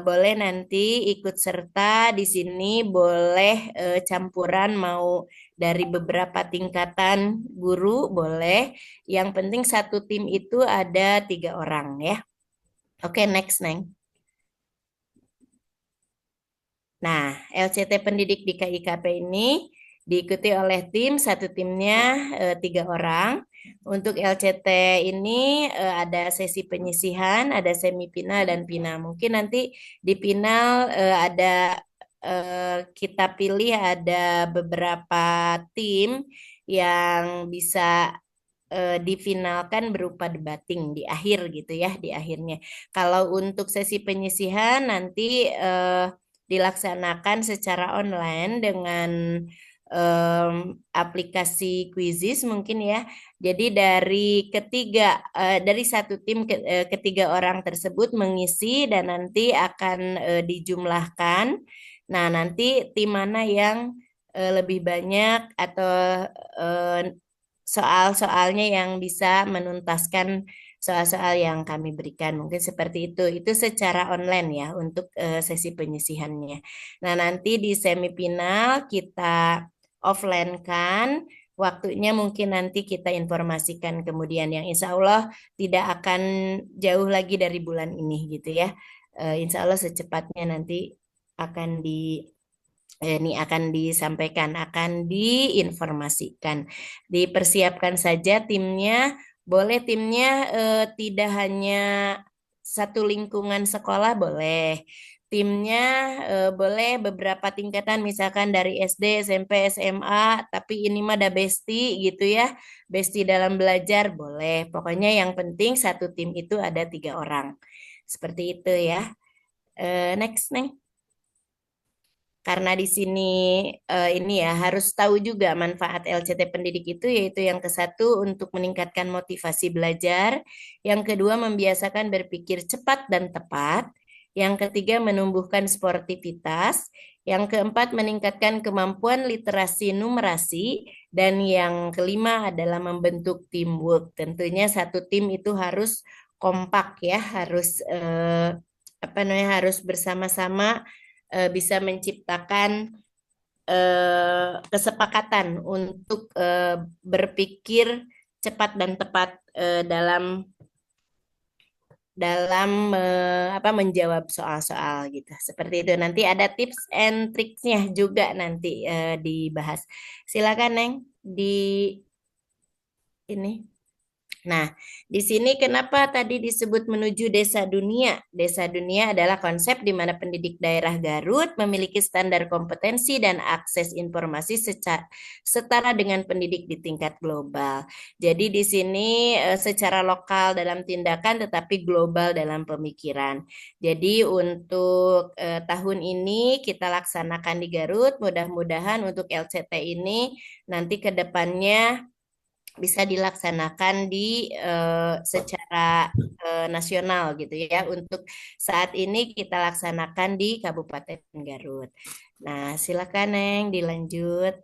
Speaker 1: boleh nanti ikut serta di sini, boleh campuran mau dari beberapa tingkatan guru boleh. Yang penting satu tim itu ada 3 orang ya. Oke, next Neng. Nah, LCT pendidik di KIKP ini diikuti oleh tim, satu timnya 3 orang. Untuk LCT ini ada sesi penyisihan, ada semifinal dan final. Mungkin nanti di final kita pilih ada beberapa tim yang bisa difinalkan berupa debating di akhir gitu ya, di akhirnya. Kalau untuk sesi penyisihan nanti dilaksanakan secara online dengan aplikasi Quizizz mungkin ya. Jadi dari satu tim ketiga orang tersebut mengisi dan nanti akan dijumlahkan. Nah, nanti tim mana yang lebih banyak atau soal-soalnya yang bisa menuntaskan soal-soal yang kami berikan. Mungkin seperti itu. Itu secara online ya untuk sesi penyisihannya. Nah, nanti di semifinal kita offline kan. Waktunya mungkin nanti kita informasikan kemudian yang insya Allah tidak akan jauh lagi dari bulan ini gitu ya. Insya Allah secepatnya nanti akan ini akan disampaikan, akan diinformasikan. Dipersiapkan saja timnya, boleh timnya tidak hanya satu lingkungan sekolah, boleh. Timnya boleh beberapa tingkatan, misalkan dari SD, SMP, SMA, tapi ini mah ada bestie gitu ya. Bestie dalam belajar, boleh. Pokoknya yang penting satu tim itu ada 3 orang. Seperti itu ya. Next, Neng. Karena di sini ini ya harus tahu juga manfaat LCT pendidik itu, yaitu yang ke-1 untuk meningkatkan motivasi belajar, yang kedua membiasakan berpikir cepat dan tepat, yang ketiga menumbuhkan sportivitas, yang keempat meningkatkan kemampuan literasi numerasi, dan yang kelima adalah membentuk teamwork. Tentunya satu tim itu harus kompak ya, harus harus bersama-sama bisa menciptakan kesepakatan untuk berpikir cepat dan tepat dalam menjawab soal-soal gitu. Seperti itu. Nanti ada tips and tricksnya juga nanti dibahas. Silakan Neng di ini. Nah, di sini kenapa tadi disebut menuju desa dunia? Desa dunia adalah konsep di mana pendidik daerah Garut memiliki standar kompetensi dan akses informasi setara dengan pendidik di tingkat global. Jadi di sini secara lokal dalam tindakan tetapi global dalam pemikiran. Jadi untuk tahun ini kita laksanakan di Garut, mudah-mudahan untuk LCT ini nanti ke depannya bisa dilaksanakan di secara nasional gitu ya. Untuk saat ini kita laksanakan di Kabupaten Garut. Nah, silakan Neng dilanjut.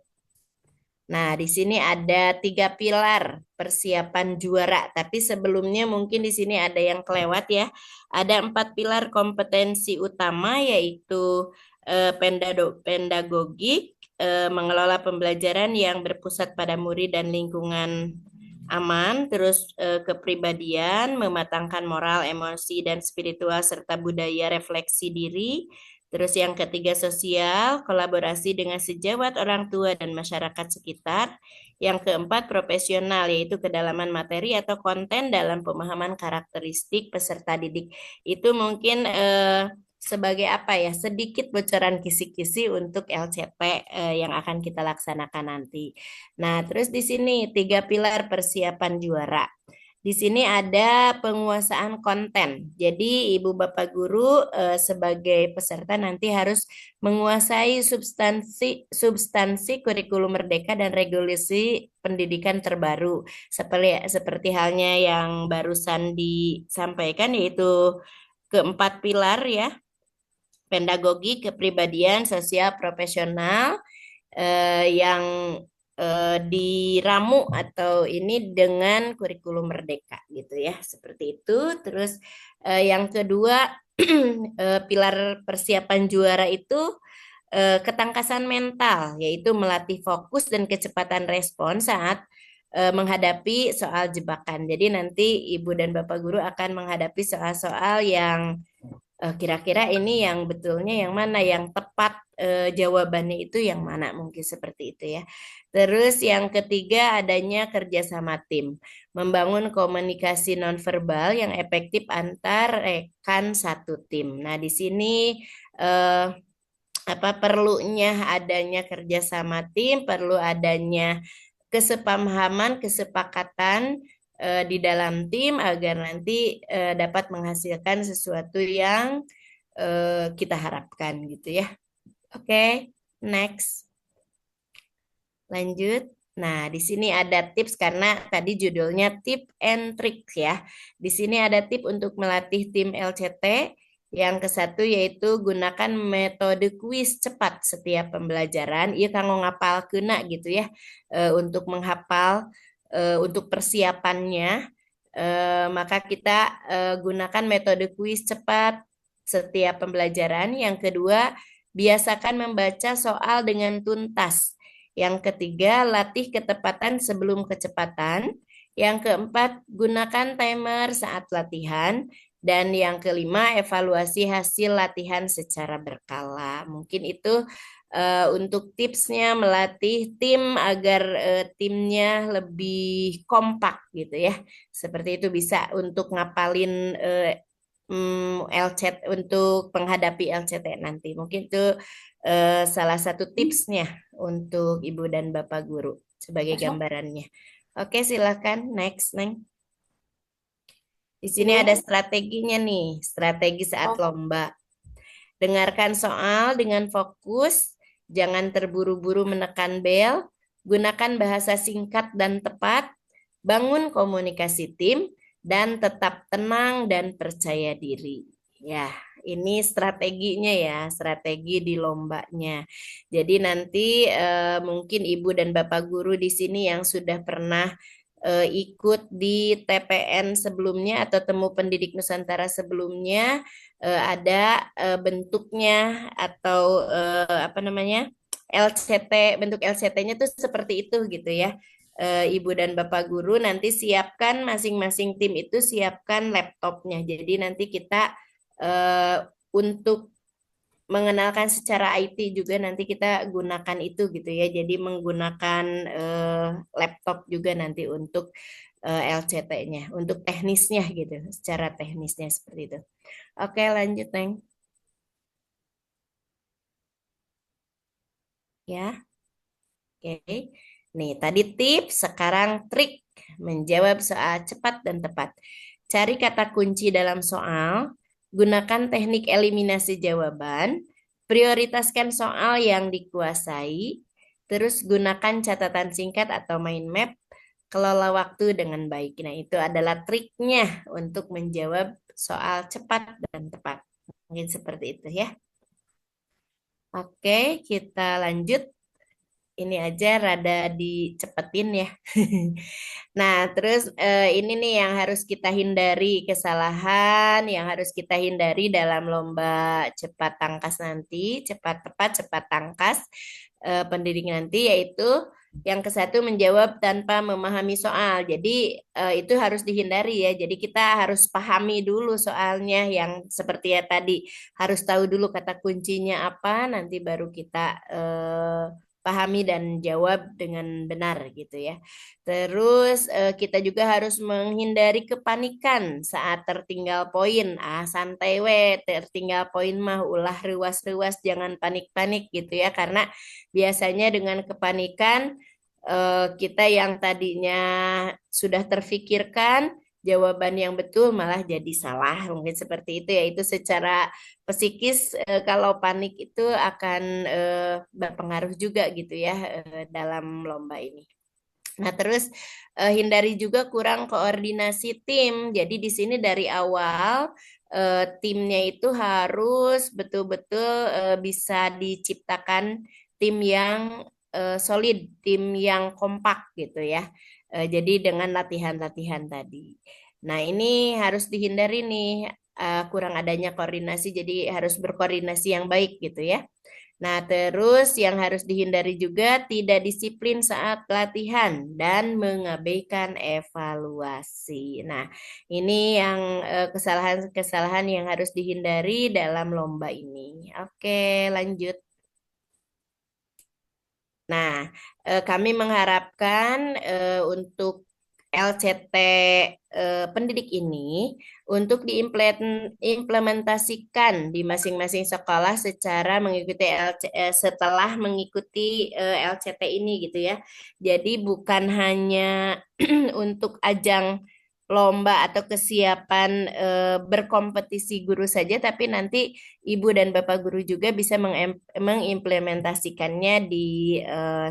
Speaker 1: Nah, di sini ada 3 pilar persiapan juara, tapi sebelumnya mungkin di sini ada yang kelewat ya. Ada 4 pilar kompetensi utama yaitu pedagogik, mengelola pembelajaran yang berpusat pada murid dan lingkungan aman, terus kepribadian, mematangkan moral, emosi, dan spiritual, serta budaya refleksi diri, Terus yang ketiga sosial, kolaborasi dengan sejawat orang tua dan masyarakat sekitar. Yang keempat profesional, yaitu kedalaman materi atau konten dalam pemahaman karakteristik peserta didik. Itu mungkin sebagai apa ya, sedikit bocoran kisi-kisi untuk LCT yang akan kita laksanakan nanti. Nah, terus di sini 3 pilar persiapan juara. Di sini ada penguasaan konten. Jadi Ibu Bapak Guru sebagai peserta nanti harus menguasai substansi kurikulum Merdeka dan regulasi pendidikan terbaru. Seperti halnya yang barusan disampaikan, yaitu keempat pilar ya, pedagogi, kepribadian, sosial, profesional, yang diramu atau ini dengan kurikulum Merdeka gitu ya, seperti itu. Terus yang kedua pilar persiapan juara itu ketangkasan mental, yaitu melatih fokus dan kecepatan respon saat menghadapi soal jebakan. Jadi nanti Ibu dan Bapak Guru akan menghadapi soal-soal yang kira-kira ini yang betulnya yang mana, yang tepat jawabannya itu yang mana, mungkin seperti itu ya. Terus yang ketiga adanya kerjasama tim, membangun komunikasi nonverbal yang efektif antar rekan satu tim. Nah di sini perlunya adanya kerjasama tim, perlu adanya kesepahaman, kesepakatan di dalam tim agar nanti dapat menghasilkan sesuatu yang kita harapkan gitu ya. Oke, next. Lanjut. Nah, di sini ada tips karena tadi judulnya tip and trick ya. Di sini ada tip untuk melatih tim LCT. Yang ke-1 yaitu gunakan metode kuis cepat setiap pembelajaran. Iya kanggo ngapal kena gitu ya. Untuk menghafal, untuk persiapannya. Maka kita gunakan metode kuis cepat setiap pembelajaran. Yang kedua, biasakan membaca soal dengan tuntas. Yang ketiga, latih ketepatan sebelum kecepatan. Yang keempat, gunakan timer saat latihan. Dan yang kelima, evaluasi hasil latihan secara berkala. Mungkin itu untuk tipsnya melatih tim agar timnya lebih kompak gitu ya. Seperti itu bisa untuk ngapalin LCT untuk menghadapi LCT nanti. Mungkin itu salah satu tipsnya untuk Ibu dan Bapak Guru sebagai gambarannya. Oke, silakan next, Neng. Di sini ada strateginya nih, strategi saat lomba. Dengarkan soal dengan fokus, jangan terburu-buru menekan bel, gunakan bahasa singkat dan tepat, bangun komunikasi tim, dan tetap tenang dan percaya diri. Ya, ini strateginya ya, strategi di lombanya. Jadi nanti mungkin Ibu dan Bapak Guru di sini yang sudah pernah ikut di TPN sebelumnya atau Temu Pendidik Nusantara sebelumnya ada bentuknya atau LCT, bentuk LCT-nya tuh seperti itu gitu ya. Ibu dan Bapak Guru nanti siapkan masing-masing tim itu siapkan laptopnya. Jadi nanti kita untuk mengenalkan secara IT juga nanti kita gunakan itu gitu ya. Jadi menggunakan laptop juga nanti untuk LCT-nya, untuk teknisnya gitu, secara teknisnya seperti itu. Oke, lanjut, Neng. Ya. Oke. Nih, tadi tips, sekarang trik menjawab soal cepat dan tepat. Cari kata kunci dalam soal, gunakan teknik eliminasi jawaban, prioritaskan soal yang dikuasai, terus gunakan catatan singkat atau mind map, kelola waktu dengan baik. Nah, itu adalah triknya untuk menjawab soal cepat dan tepat. Mungkin seperti itu ya. Oke, kita lanjut. Ini aja rada dicepetin ya. Nah, terus ini nih yang harus kita hindari, kesalahan yang harus kita hindari dalam lomba cepat tangkas nanti, cepat tepat, cepat tangkas pendidik nanti, yaitu yang ke satu menjawab tanpa memahami soal. Jadi itu harus dihindari ya. Jadi kita harus pahami dulu soalnya yang seperti ya tadi. Harus tahu dulu kata kuncinya apa, nanti baru kita pahami dan jawab dengan benar gitu ya. Terus kita juga harus menghindari kepanikan saat tertinggal poin. Santai we, tertinggal poin mah ulah ruas-ruas, jangan panik-panik gitu ya. Karena biasanya dengan kepanikan kita yang tadinya sudah terfikirkan jawaban yang betul malah jadi salah, mungkin seperti itu ya. Itu secara psikis kalau panik itu akan berpengaruh juga gitu ya dalam lomba ini. Nah, terus hindari juga kurang koordinasi tim. Jadi di sini dari awal timnya itu harus betul-betul bisa diciptakan tim yang solid, tim yang kompak gitu ya. Jadi dengan latihan-latihan tadi. Nah, ini harus dihindari nih kurang adanya koordinasi. Jadi harus berkoordinasi yang baik gitu ya. Nah, terus yang harus dihindari juga tidak disiplin saat latihan dan mengabaikan evaluasi. Nah, ini yang kesalahan-kesalahan yang harus dihindari dalam lomba ini. Oke, lanjut. Nah, kami mengharapkan untuk LCT pendidik ini untuk diimplementasikan di masing-masing sekolah secara mengikuti setelah mengikuti LCT ini gitu ya. Jadi bukan hanya untuk ajang lomba atau kesiapan berkompetisi guru saja, tapi nanti Ibu dan Bapak guru juga bisa mengimplementasikannya di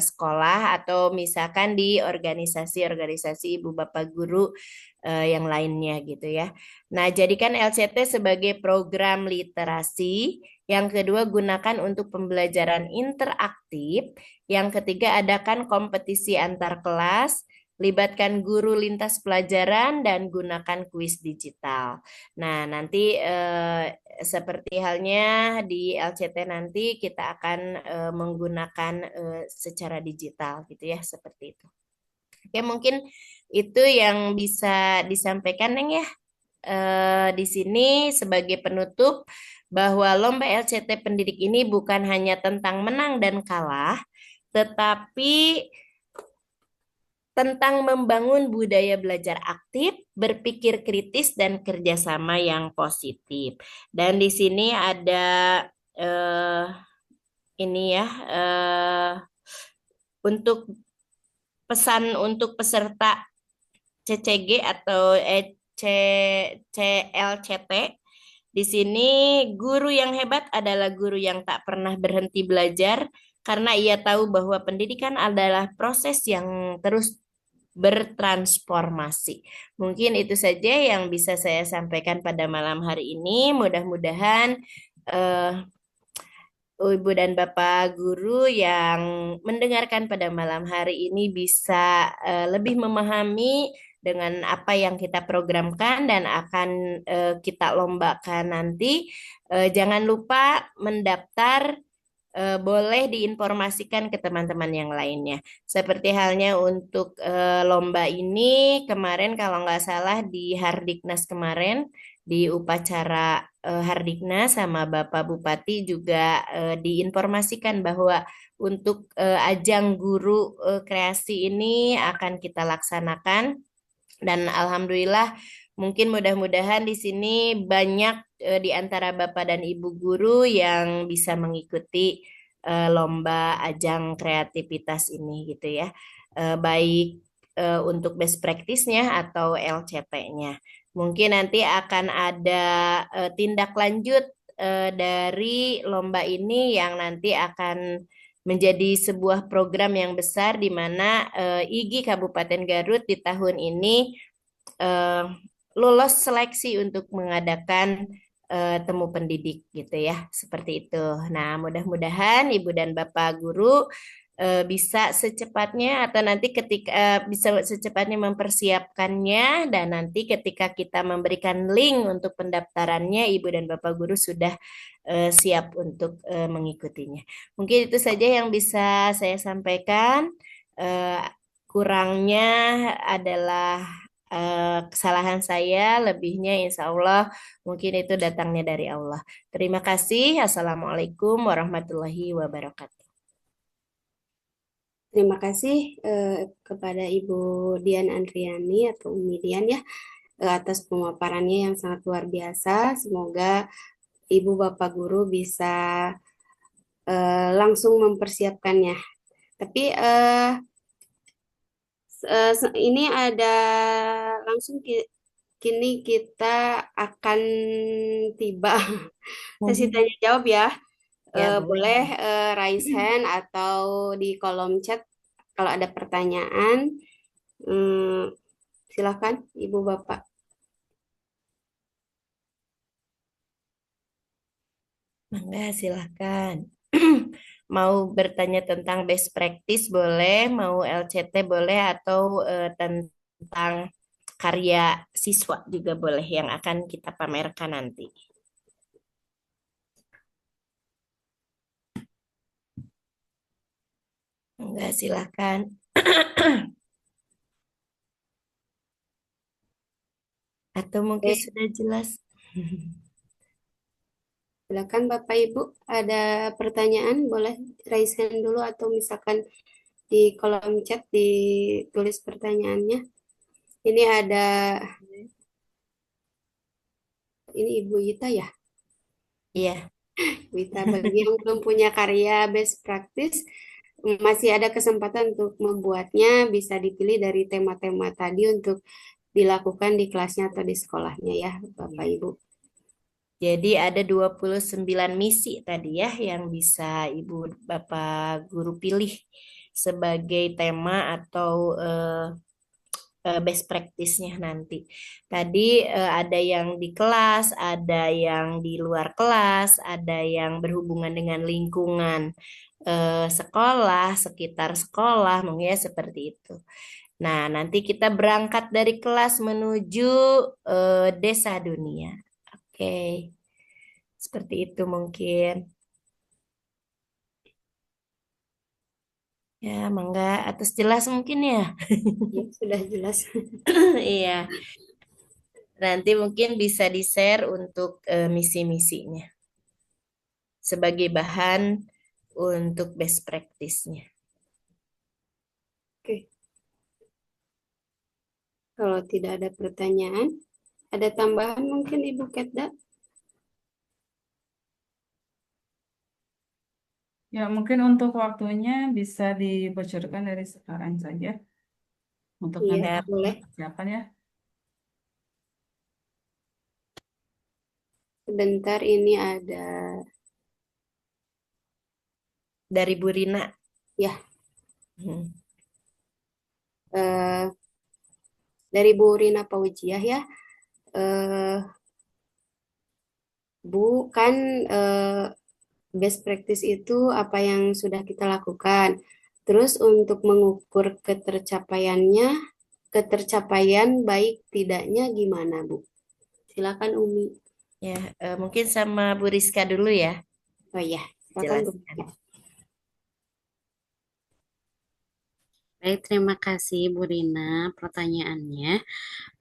Speaker 1: sekolah atau misalkan di organisasi-organisasi Ibu Bapak guru yang lainnya gitu ya. Nah, jadikan LCT sebagai program literasi. Yang kedua, gunakan untuk pembelajaran interaktif. Yang ketiga, adakan kompetisi antar kelas. Libatkan guru lintas pelajaran dan gunakan kuis digital. Nah, nanti seperti halnya di LCT nanti kita akan menggunakan secara digital gitu ya, seperti itu. Oke, mungkin itu yang bisa disampaikan Neng ya. Di sini sebagai penutup bahwa lomba LCT pendidik ini bukan hanya tentang menang dan kalah, tetapi tentang membangun budaya belajar aktif, berpikir kritis, dan kerjasama yang positif. Dan di sini ada ini ya, untuk pesan untuk peserta CCG atau CLCT. Di sini guru yang hebat adalah guru yang tak pernah berhenti belajar karena ia tahu bahwa pendidikan adalah proses yang terus bertransformasi. Mungkin itu saja yang bisa saya sampaikan pada malam hari ini. Mudah-mudahan Ibu dan Bapak guru yang mendengarkan pada malam hari ini bisa lebih memahami dengan apa yang kita programkan dan akan kita lombakan nanti. Jangan lupa mendaftar, boleh diinformasikan ke teman-teman yang lainnya. Seperti halnya untuk lomba ini kemarin kalau nggak salah di Hardiknas kemarin, di upacara Hardiknas sama Bapak Bupati juga diinformasikan bahwa untuk ajang guru kreasi ini akan kita laksanakan dan alhamdulillah mungkin mudah-mudahan di sini banyak di antara Bapak dan Ibu guru yang bisa mengikuti lomba ajang kreativitas ini gitu ya. Baik untuk best practice-nya atau LCT-nya. Mungkin nanti akan ada tindak lanjut dari lomba ini yang nanti akan menjadi sebuah program yang besar di mana IGI Kabupaten Garut di tahun ini lolos seleksi untuk mengadakan temu pendidik gitu ya, seperti itu. Nah, mudah-mudahan Ibu dan Bapak guru bisa secepatnya atau nanti ketika bisa secepatnya mempersiapkannya dan nanti ketika kita memberikan link untuk pendaftarannya Ibu dan Bapak guru sudah siap untuk mengikutinya. Mungkin itu saja yang bisa saya sampaikan. Eh, kurangnya adalah kesalahan saya, lebihnya insya Allah mungkin itu datangnya dari Allah. Terima kasih. Assalamualaikum warahmatullahi wabarakatuh.
Speaker 6: Terima kasih kepada Ibu Dian Andriani atau Umi Dian ya atas pemaparannya yang sangat luar biasa. Semoga Ibu Bapak Guru bisa langsung mempersiapkannya. Tapi ini ada langsung kini kita akan tiba sesi tanya jawab ya.
Speaker 1: Ya,
Speaker 6: Boleh raise hand atau di kolom chat kalau ada pertanyaan. Silakan Ibu Bapak.
Speaker 1: mangga silahkan. Mau bertanya tentang best practice boleh, mau LCT boleh, atau tentang karya siswa juga boleh yang akan kita pamerkan nanti. Enggak, silakan. Atau mungkin
Speaker 6: Oke,
Speaker 1: sudah jelas.
Speaker 6: silakan Bapak Ibu. Ada pertanyaan boleh raise hand dulu atau misalkan di kolom chat ditulis pertanyaannya. Ini ada ini Ibu Yita ya.
Speaker 1: Iya,
Speaker 6: Wita, bagi yang belum punya karya best practice, masih ada kesempatan untuk membuatnya, bisa dipilih dari tema-tema tadi untuk dilakukan di kelasnya atau di sekolahnya ya, Bapak Ibu.
Speaker 1: jadi ada 29 misi tadi ya yang bisa Ibu Bapak Guru pilih sebagai tema atau best practice-nya nanti. Tadi ada yang di kelas, ada yang di luar kelas, ada yang berhubungan dengan lingkungan sekolah, sekitar sekolah, mungkin ya seperti itu. Nah, nanti kita berangkat dari kelas menuju desa dunia. Oke, seperti itu mungkin. Ya, mangga atas jelas mungkin ya.
Speaker 6: Ya, sudah jelas.
Speaker 1: Iya, nanti mungkin bisa di-share untuk misi-misinya sebagai bahan untuk best practice-nya.
Speaker 6: Oke, kalau tidak ada pertanyaan, ada tambahan mungkin Ibu Ketda?
Speaker 4: Ya, mungkin untuk waktunya bisa dibocorkan dari sekarang saja untuk
Speaker 6: Iya,
Speaker 4: nanti
Speaker 1: Ya,
Speaker 6: boleh.
Speaker 4: persiapan ya.
Speaker 6: Sebentar ini ada,
Speaker 1: dari Bu Rina.
Speaker 6: ya,
Speaker 1: Hmm.
Speaker 6: eh, dari Bu Rina Paujiah ya. Eh, Bu, kan best practice itu apa yang sudah kita lakukan. Terus untuk mengukur ketercapaian baik tidaknya gimana, Bu? Silakan Umi.
Speaker 1: Ya, mungkin sama Bu Rizka dulu ya,
Speaker 6: Oh ya, silakan Bu.
Speaker 1: jelaskan.
Speaker 5: Baik, terima kasih Bu Rina pertanyaannya.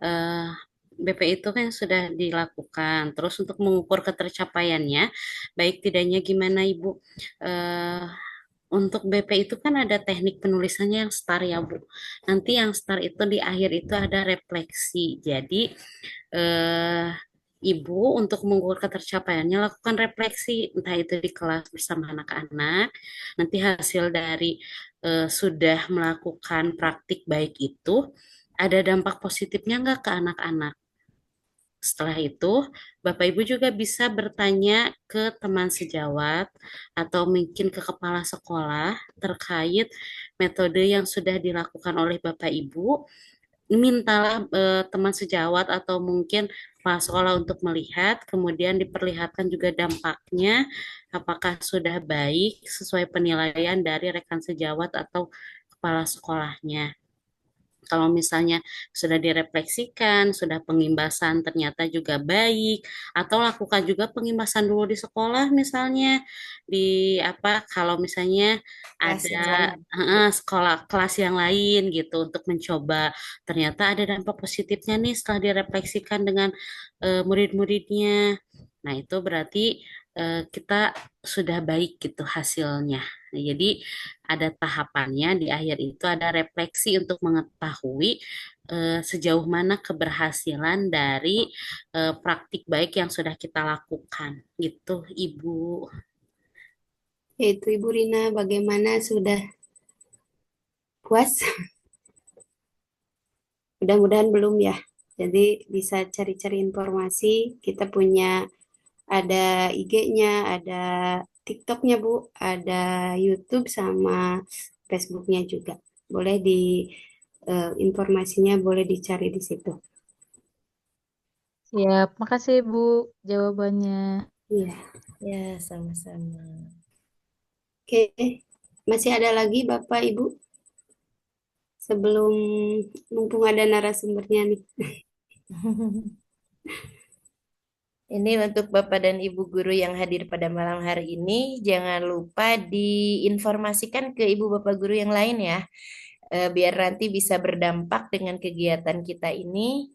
Speaker 5: Eh, BP itu kan sudah dilakukan. Terus untuk mengukur ketercapaiannya, baik tidaknya gimana Ibu? Eh, untuk BP itu kan ada teknik penulisannya yang STAR ya Bu. Nanti yang STAR itu di akhir itu ada refleksi. Jadi eh, Ibu untuk mengukur ketercapaiannya lakukan refleksi, entah itu di kelas bersama anak-anak. Nanti hasil dari sudah melakukan praktik baik itu, ada dampak positifnya nggak ke anak-anak? Setelah itu, Bapak Ibu juga bisa bertanya ke teman sejawat atau mungkin ke kepala sekolah terkait metode yang sudah dilakukan oleh Bapak Ibu. Mintalah teman sejawat atau mungkin kepala sekolah untuk melihat, kemudian diperlihatkan juga dampaknya, apakah sudah baik sesuai penilaian dari rekan sejawat atau kepala sekolahnya. Kalau misalnya sudah direfleksikan, sudah pengimbasan ternyata juga baik, atau lakukan juga pengimbasan dulu di sekolah misalnya di apa kalau misalnya
Speaker 1: Kelas
Speaker 5: ada
Speaker 1: yang lain.
Speaker 5: sekolah kelas yang lain gitu untuk mencoba ternyata ada dampak positifnya nih setelah direfleksikan dengan murid-muridnya. Nah, itu berarti kita sudah baik gitu hasilnya. Nah, jadi ada tahapannya di akhir itu ada refleksi untuk mengetahui sejauh mana keberhasilan dari praktik baik yang sudah kita lakukan gitu, Ibu.
Speaker 6: Yaitu Ibu Rina, bagaimana sudah puas? Mudah-mudahan belum ya. Jadi bisa cari-cari informasi. Kita punya ada IG-nya, ada TikTok-nya Bu, ada YouTube sama Facebook-nya juga. Boleh di informasinya boleh dicari di situ.
Speaker 7: Siap, makasih Bu jawabannya.
Speaker 6: Iya.
Speaker 1: Ya, sama-sama.
Speaker 6: Oke, masih ada lagi Bapak Ibu sebelum mumpung ada narasumbernya nih.
Speaker 1: Ini untuk Bapak dan Ibu guru yang hadir pada malam hari ini, jangan lupa diinformasikan ke Ibu Bapak guru yang lain ya, biar nanti bisa berdampak dengan kegiatan kita ini,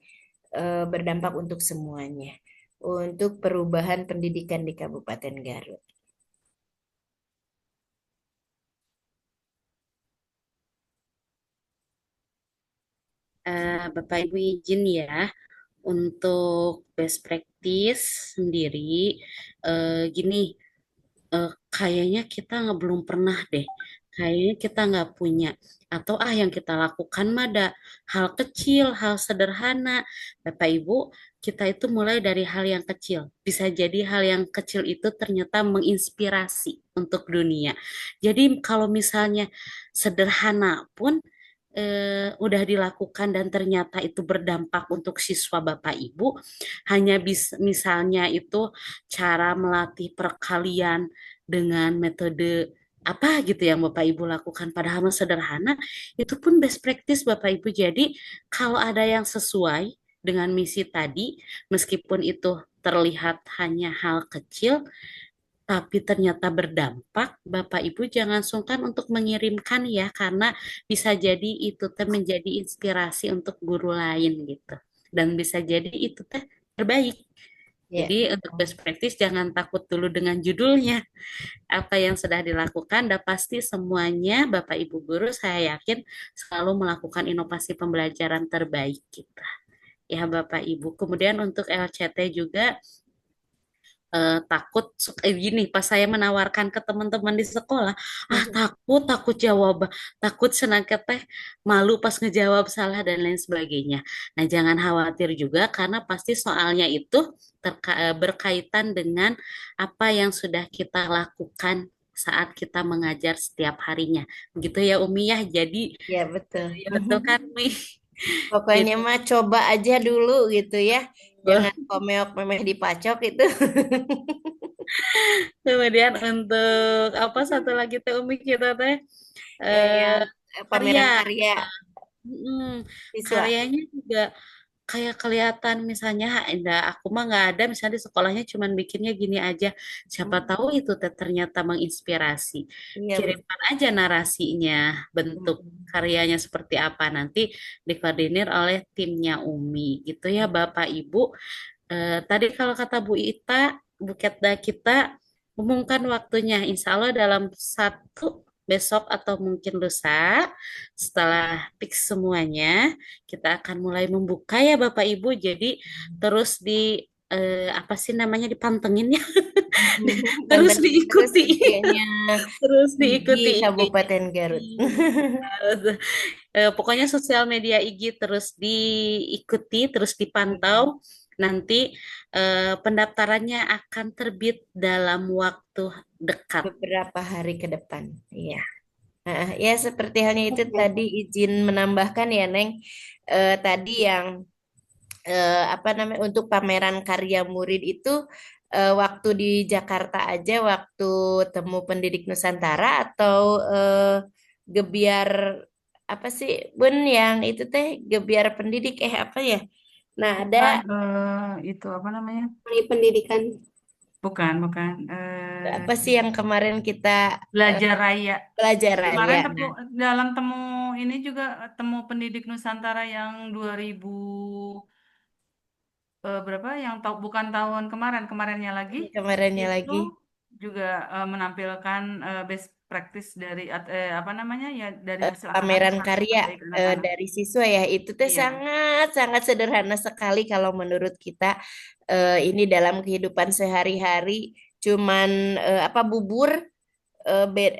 Speaker 1: berdampak untuk semuanya, untuk perubahan pendidikan di Kabupaten Garut.
Speaker 5: Bapak Ibu izin ya untuk best practice sendiri gini kayaknya kita nggak belum pernah deh. Kayaknya kita nggak punya. Atau yang kita lakukan mah ada hal kecil, hal sederhana. Bapak Ibu, kita itu mulai dari hal yang kecil. Bisa jadi hal yang kecil itu ternyata menginspirasi untuk dunia. Jadi kalau misalnya sederhana pun udah dilakukan dan ternyata itu berdampak untuk siswa Bapak Ibu, hanya misalnya itu cara melatih perkalian dengan metode apa gitu yang Bapak Ibu lakukan padahal mah sederhana, itu pun best practice Bapak Ibu. Jadi kalau ada yang sesuai dengan misi tadi, meskipun itu terlihat hanya hal kecil, tapi ternyata berdampak, Bapak Ibu jangan sungkan untuk mengirimkan ya, karena bisa jadi itu teh menjadi inspirasi untuk guru lain gitu. Dan bisa jadi itu teh terbaik.
Speaker 1: Ya.
Speaker 5: Jadi untuk best practice jangan takut dulu dengan judulnya. Apa yang sudah dilakukan, dan pasti semuanya Bapak Ibu guru saya yakin selalu melakukan inovasi pembelajaran terbaik kita. Ya Bapak Ibu. Kemudian untuk LCT juga takut gini pas saya menawarkan ke teman-teman di sekolah takut jawab takut senang teh malu pas ngejawab salah dan lain sebagainya. Nah jangan khawatir juga karena pasti soalnya itu berkaitan dengan apa yang sudah kita lakukan saat kita mengajar setiap harinya begitu ya Umi ya. Jadi
Speaker 1: Ya, betul.
Speaker 5: ya betul kan Umi.
Speaker 1: Pokoknya
Speaker 5: Gitu.
Speaker 1: mah coba aja dulu gitu ya. Jangan komeok memeh dipacok itu.
Speaker 5: Kemudian untuk apa satu lagi teh Umi kita teh
Speaker 1: Yang
Speaker 5: karya.
Speaker 1: pameran karya
Speaker 5: Mm,
Speaker 1: siswa.
Speaker 5: karyanya juga kayak kelihatan misalnya enggak aku mah nggak ada misalnya di sekolahnya cuman bikinnya gini aja, siapa tahu itu teh ternyata menginspirasi.
Speaker 1: Iya, betul.
Speaker 5: Kirimkan aja narasinya, bentuk karyanya seperti apa, nanti dikoordinir oleh timnya Umi gitu ya Bapak Ibu. Tadi kalau kata Bu Ita, Bu Ketda kita umumkan waktunya insya Allah dalam satu besok atau mungkin lusa setelah fix semuanya kita akan mulai membuka ya Bapak Ibu. Jadi terus di apa sih namanya dipantengin ya terus
Speaker 1: Pantengin terus
Speaker 5: diikuti
Speaker 1: IG-nya
Speaker 5: terus
Speaker 1: IG
Speaker 5: diikuti IG-nya.
Speaker 1: Kabupaten Garut.
Speaker 5: Pokoknya sosial media IG terus diikuti, terus dipantau. Nanti pendaftarannya akan terbit dalam waktu dekat.
Speaker 1: Beberapa hari ke depan. Iya. Nah, ya seperti halnya itu tadi izin menambahkan ya Neng. Tadi yang apa namanya untuk pameran karya murid itu waktu di Jakarta aja, waktu temu pendidik Nusantara atau gebiar apa sih Bun yang itu teh Gebiar Pendidik apa ya? Nah, ada
Speaker 4: Bukan, itu apa namanya?
Speaker 6: Pendidikan.
Speaker 4: Bukan, bukan.
Speaker 1: apa sih yang kemarin kita eh,
Speaker 4: Belajar Raya.
Speaker 1: belajar
Speaker 4: Kemarin
Speaker 1: ya.
Speaker 4: dalam temu ini juga temu pendidik Nusantara yang 2000 berapa yang bukan tahun kemarinnya lagi
Speaker 1: Kemarinnya
Speaker 4: itu
Speaker 1: lagi
Speaker 4: juga menampilkan best practice dari apa namanya ya dari hasil
Speaker 1: pameran
Speaker 4: anak-anak
Speaker 1: karya
Speaker 4: terbaik anak-anak.
Speaker 1: dari siswa ya. Itu teh
Speaker 4: Iya,
Speaker 1: sangat sangat sederhana sekali kalau menurut kita ini dalam kehidupan sehari-hari cuman apa bubur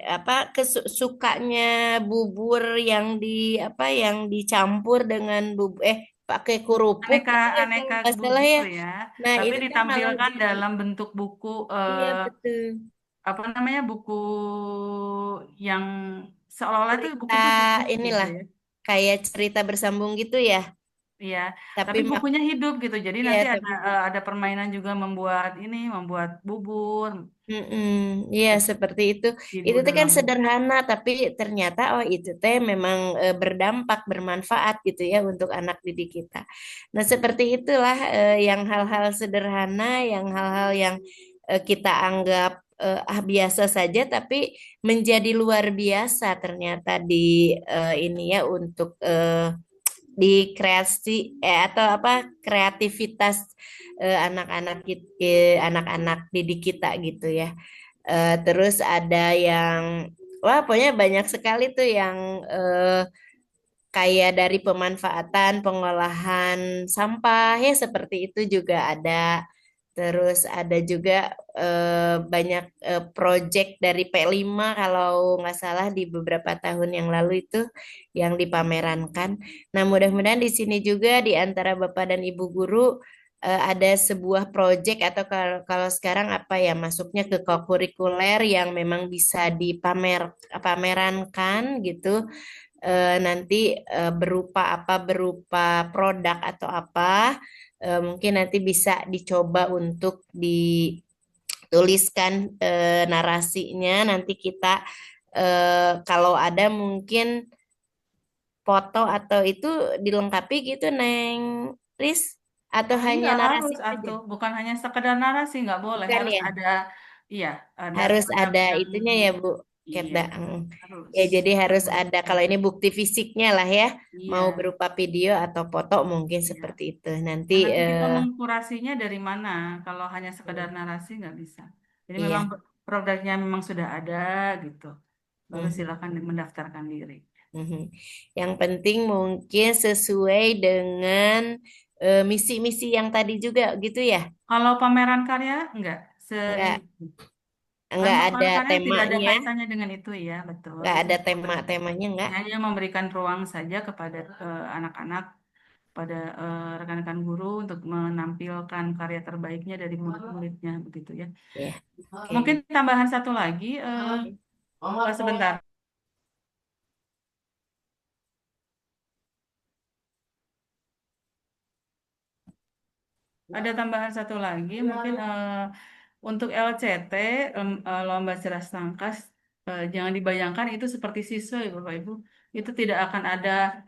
Speaker 1: apa sukanya bubur yang di apa yang dicampur dengan bubur pakai kerupuk
Speaker 4: aneka
Speaker 1: gitu ya kalau
Speaker 4: aneka
Speaker 1: nggak salah ya.
Speaker 4: bubur ya,
Speaker 1: Nah,
Speaker 4: tapi
Speaker 1: itu teh malah
Speaker 4: ditampilkan
Speaker 1: jadi
Speaker 4: dalam bentuk buku
Speaker 1: iya betul.
Speaker 4: apa namanya buku yang seolah-olah itu buku
Speaker 1: Cerita
Speaker 4: itu buku gitu
Speaker 1: inilah
Speaker 4: ya.
Speaker 1: kayak cerita bersambung gitu ya.
Speaker 4: Iya,
Speaker 1: Tapi
Speaker 4: tapi bukunya hidup gitu. Jadi
Speaker 1: ya
Speaker 4: nanti
Speaker 1: tapi
Speaker 4: ada permainan juga membuat bubur
Speaker 1: mm-mm, iya seperti itu.
Speaker 4: ibu
Speaker 1: Itu teh kan
Speaker 4: dalam
Speaker 1: sederhana tapi ternyata oh itu teh memang berdampak bermanfaat gitu ya untuk anak didik kita. Nah, seperti itulah yang hal-hal sederhana, yang hal-hal yang kita anggap biasa saja tapi menjadi luar biasa ternyata di ini ya untuk di kreasi atau apa kreativitas anak-anak anak-anak didik kita gitu ya. Terus ada yang wah pokoknya banyak sekali tuh yang kayak dari pemanfaatan pengolahan sampah ya seperti itu juga ada. Terus ada juga banyak proyek dari P5 kalau nggak salah di beberapa tahun yang lalu itu yang dipamerankan. Nah, mudah-mudahan di sini juga di antara Bapak dan Ibu guru ada sebuah proyek atau kalau sekarang apa ya masuknya ke kokurikuler yang memang bisa pamerankan gitu nanti berupa apa berupa produk atau apa mungkin nanti bisa dicoba untuk dituliskan narasinya nanti kita kalau ada mungkin foto atau itu dilengkapi gitu Neng Riz atau hanya
Speaker 4: Iya
Speaker 1: narasi
Speaker 4: harus
Speaker 1: aja
Speaker 4: atau bukan hanya sekedar narasi nggak boleh
Speaker 1: bukan
Speaker 4: harus
Speaker 1: ya
Speaker 4: ada iya ada
Speaker 1: harus
Speaker 4: produk
Speaker 1: ada
Speaker 4: yang
Speaker 1: itunya ya Bu
Speaker 4: iya
Speaker 1: Ketda.
Speaker 4: harus
Speaker 1: Ya jadi harus ada kalau ini bukti fisiknya lah ya mau
Speaker 4: iya
Speaker 1: berupa video atau foto mungkin
Speaker 4: iya.
Speaker 1: seperti itu nanti
Speaker 4: Nah, nanti kita mengkurasinya dari mana? Kalau hanya sekedar
Speaker 1: hmm,
Speaker 4: narasi nggak bisa. Jadi memang
Speaker 1: iya.
Speaker 4: produknya memang sudah ada gitu. Baru
Speaker 1: Mhm,
Speaker 4: silakan mendaftarkan diri.
Speaker 1: mhm. Yang penting mungkin sesuai dengan misi-misi yang tadi juga gitu ya.
Speaker 4: Kalau pameran karya enggak ini
Speaker 1: Enggak
Speaker 4: kan
Speaker 1: enggak ada
Speaker 4: pameran karya tidak ada
Speaker 1: temanya,
Speaker 4: kaitannya dengan itu ya, betul.
Speaker 1: enggak
Speaker 4: Itu
Speaker 1: ada
Speaker 4: memberi-
Speaker 1: tema-temanya enggak.
Speaker 4: hanya memberikan ruang saja kepada anak-anak, pada rekan-rekan guru untuk menampilkan karya terbaiknya dari murid-muridnya begitu ya.
Speaker 1: Ya. Oke.
Speaker 4: Mungkin tambahan satu lagi sebentar. Ada tambahan satu lagi, mungkin untuk LCT, Lomba Cerdas Tangkas, jangan dibayangkan itu seperti siswa ya Bapak Ibu. Itu tidak akan ada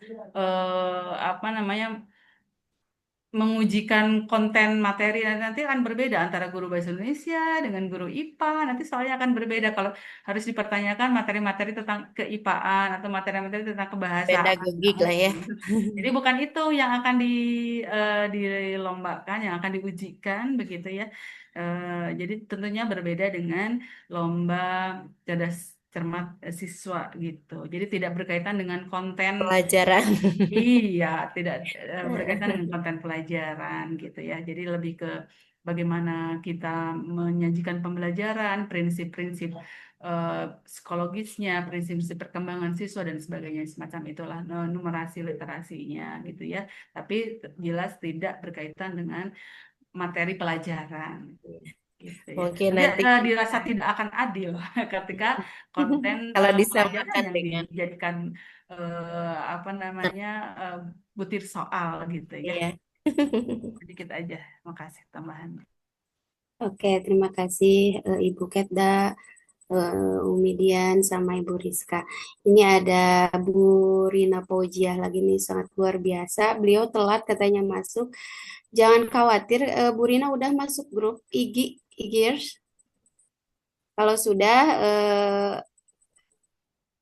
Speaker 4: apa namanya mengujikan konten materi nanti akan berbeda antara guru bahasa Indonesia dengan guru IPA. Nanti soalnya akan berbeda kalau harus dipertanyakan materi-materi tentang keIPAan atau materi-materi tentang kebahasaan. Nggak
Speaker 1: Pedagogik lah ya.
Speaker 4: mungkin. Jadi bukan itu yang akan dilombakan, yang akan diujikan begitu ya. Jadi tentunya berbeda dengan lomba cerdas cermat siswa gitu. Jadi tidak berkaitan dengan konten.
Speaker 1: Pelajaran.
Speaker 4: Iya, tidak berkaitan dengan konten pelajaran gitu ya. Jadi lebih ke bagaimana kita menyajikan pembelajaran, prinsip-prinsip eh, psikologisnya, prinsip-prinsip perkembangan siswa dan sebagainya semacam itulah numerasi literasinya gitu ya. Tapi jelas tidak berkaitan dengan materi pelajaran gitu ya.
Speaker 1: Mungkin
Speaker 4: Nanti
Speaker 1: nanti
Speaker 4: dirasa
Speaker 1: kita
Speaker 4: tidak akan adil ketika konten
Speaker 1: kalau
Speaker 4: pelajaran
Speaker 1: disamakan
Speaker 4: yang
Speaker 1: dengan
Speaker 4: dijadikan apa namanya eh, butir soal gitu ya.
Speaker 1: ya.
Speaker 4: Sedikit aja, makasih tambahan.
Speaker 6: Oke, terima kasih Ibu Ketda. Umi Dian sama Ibu Rizka. Ini ada Bu Rina Paujiah lagi nih, sangat luar biasa. Beliau telat katanya masuk. Jangan khawatir, Bu Rina udah masuk grup IGers. Kalau sudah,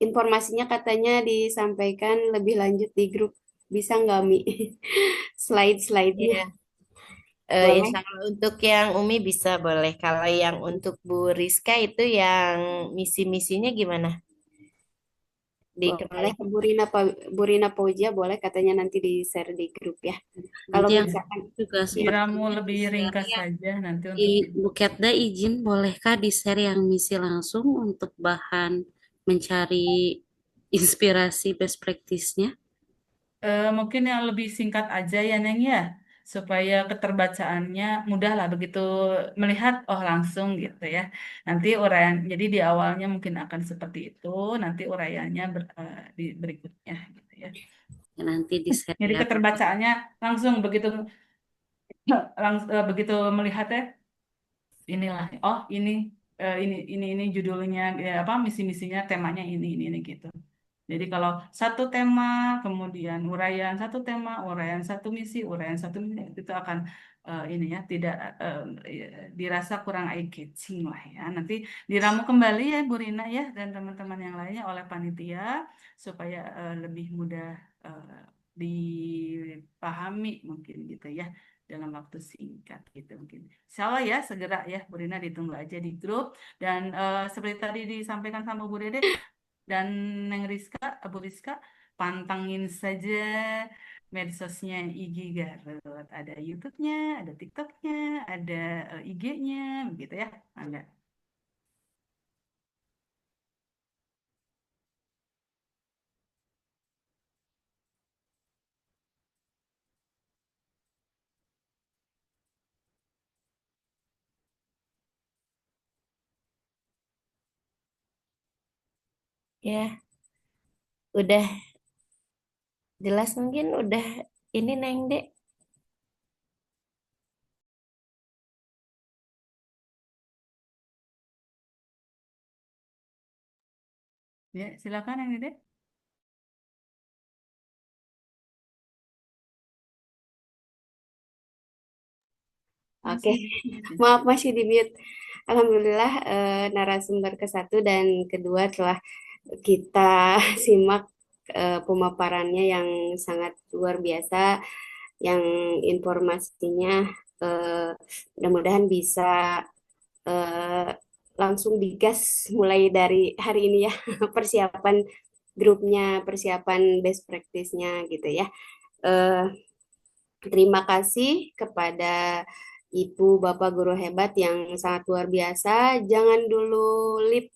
Speaker 6: informasinya katanya disampaikan lebih lanjut di grup. Bisa nggak, Mi? Slide-slide-nya
Speaker 1: Iya.
Speaker 6: boleh?
Speaker 1: Insya Allah untuk yang Umi bisa boleh. Kalau yang untuk Bu Rizka itu yang misi-misinya gimana?
Speaker 6: Boleh,
Speaker 1: Dikenalin.
Speaker 6: Bu Rina Paujiah boleh katanya nanti di-share di grup ya. Kalau
Speaker 5: Nanti yang
Speaker 6: misalkan,
Speaker 5: juga
Speaker 6: ya,
Speaker 4: Kiramu
Speaker 5: sepertinya
Speaker 4: lebih
Speaker 5: di-share
Speaker 4: ringkas
Speaker 5: ya.
Speaker 4: saja nanti
Speaker 5: Di
Speaker 4: untuk
Speaker 5: Bu Ketda izin bolehkah di-share yang misi langsung untuk bahan mencari inspirasi best practice-nya?
Speaker 4: Mungkin yang lebih singkat aja ya Neng ya, supaya keterbacaannya mudah lah begitu melihat oh langsung gitu ya. Nanti uraian, jadi di awalnya mungkin akan seperti itu, nanti uraiannya di berikutnya gitu ya.
Speaker 5: Ya, nanti di-share
Speaker 4: Jadi
Speaker 5: ya.
Speaker 4: keterbacaannya langsung begitu begitu melihat ya inilah oh ini judulnya ya, apa misi-misinya temanya ini gitu. Jadi kalau satu tema, kemudian uraian satu tema, uraian satu misi, uraian satu misi, itu akan ini ya tidak ya, dirasa kurang eye catching lah ya. Nanti diramu kembali ya Bu Rina ya dan teman-teman yang lainnya oleh panitia supaya lebih mudah dipahami mungkin gitu ya dalam waktu singkat gitu mungkin. Insya Allah ya segera ya Bu Rina ditunggu aja di grup dan seperti tadi disampaikan sama Bu Dede dan Neng Rizka, Bu Rizka, pantengin saja medsosnya IG Garut. Ada YouTube-nya, ada TikTok-nya, ada IG-nya, begitu ya. Ada.
Speaker 1: Ya, udah jelas mungkin udah ini Neng Dek.
Speaker 4: Ya, silakan yang Dede.
Speaker 6: oke.
Speaker 4: Masih di mute ya.
Speaker 6: Maaf masih di mute. Alhamdulillah, narasumber ke satu dan kedua telah kita simak pemaparannya yang sangat luar biasa, yang informasinya eh, mudah-mudahan bisa eh, langsung digas mulai dari hari ini ya, persiapan grupnya, persiapan best practice-nya gitu ya. Eh, Terima kasih kepada Ibu Bapak guru hebat yang sangat luar biasa. Jangan dulu lip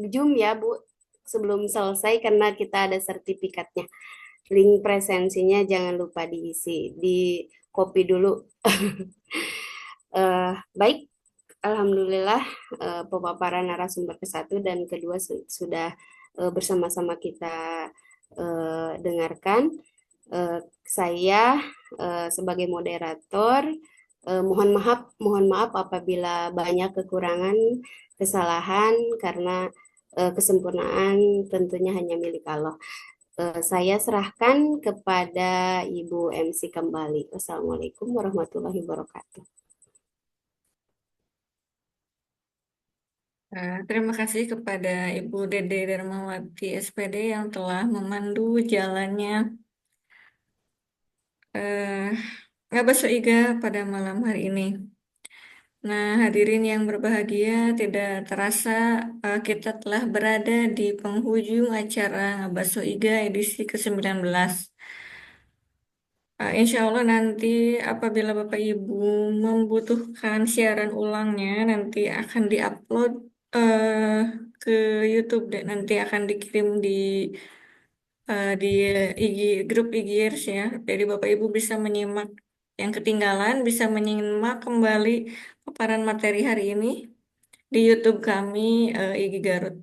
Speaker 6: Zoom ya Bu sebelum selesai karena kita ada sertifikatnya. Link presensinya jangan lupa diisi, di copy dulu. Baik, Alhamdulillah pemaparan narasumber ke satu dan kedua sudah bersama-sama kita dengarkan. Saya sebagai moderator mohon maaf apabila banyak kekurangan, kesalahan karena kesempurnaan tentunya hanya milik Allah. Saya serahkan kepada Ibu MC kembali. Wassalamualaikum warahmatullahi wabarakatuh.
Speaker 2: Terima kasih kepada Ibu Dede Darmawati SPD yang telah memandu jalannya eh, Ngabaso Iga pada malam hari ini. Nah, hadirin yang berbahagia, tidak terasa kita telah berada di penghujung acara Ngabaso Iga edisi ke-19. Insya Allah nanti apabila Bapak Ibu membutuhkan siaran ulangnya, nanti akan diupload eh, ke YouTube dan nanti akan dikirim di IG, grup IGers ya. Jadi Bapak Ibu bisa menyimak yang ketinggalan, bisa menyimak kembali paparan materi hari ini di YouTube kami IG Garut.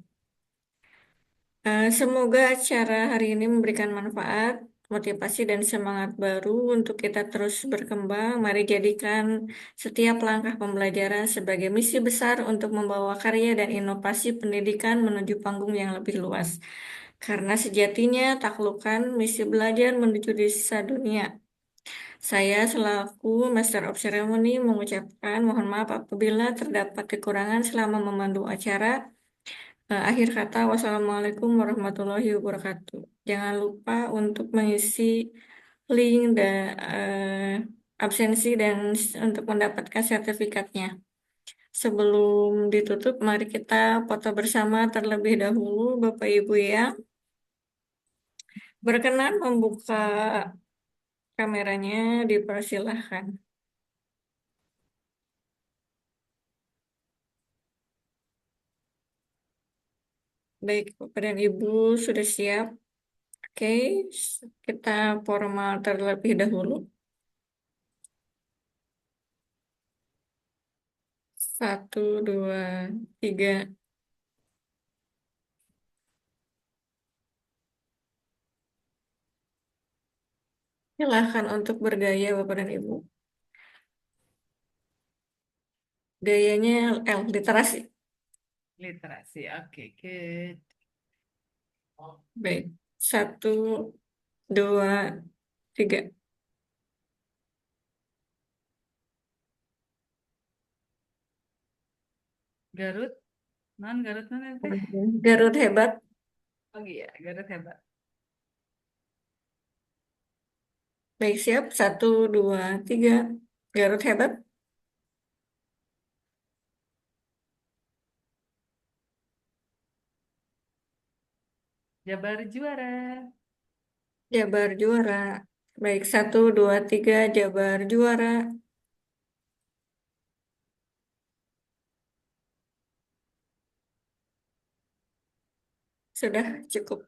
Speaker 2: Semoga acara hari ini memberikan manfaat motivasi dan semangat baru untuk kita terus berkembang. Mari jadikan setiap langkah pembelajaran sebagai misi besar untuk membawa karya dan inovasi pendidikan menuju panggung yang lebih luas. Karena sejatinya taklukan misi belajar menuju desa dunia. Saya selaku Master of Ceremony mengucapkan mohon maaf apabila terdapat kekurangan selama memandu acara. Akhir kata, wassalamualaikum warahmatullahi wabarakatuh. Jangan lupa untuk mengisi link dan absensi dan untuk mendapatkan sertifikatnya. Sebelum ditutup, mari kita foto bersama terlebih dahulu, Bapak Ibu ya. Berkenan membuka kameranya, dipersilahkan. Baik, Bapak dan Ibu sudah siap. Oke, kita formal terlebih dahulu. 1, 2, 3. Silahkan untuk bergaya Bapak dan Ibu. Gayanya L, literasi.
Speaker 4: Literasi. Oke, good.
Speaker 2: Baik, 1, 2, 3.
Speaker 4: Garut, non Garut non ya teh.
Speaker 2: Garut hebat.
Speaker 4: Oh iya, Garut hebat.
Speaker 2: Baik, siap. 1, 2, 3. Garut hebat.
Speaker 4: Jabar juara.
Speaker 2: Jabar juara. Baik, 1, 2, 3. Jabar juara. Sudah cukup.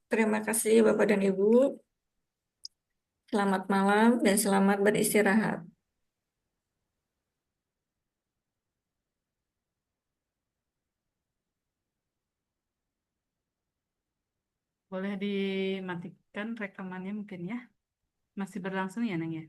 Speaker 2: Terima kasih Bapak dan Ibu. Selamat malam dan selamat beristirahat.
Speaker 4: Boleh dimatikan rekamannya mungkin ya. Masih berlangsung ya, Neng ya?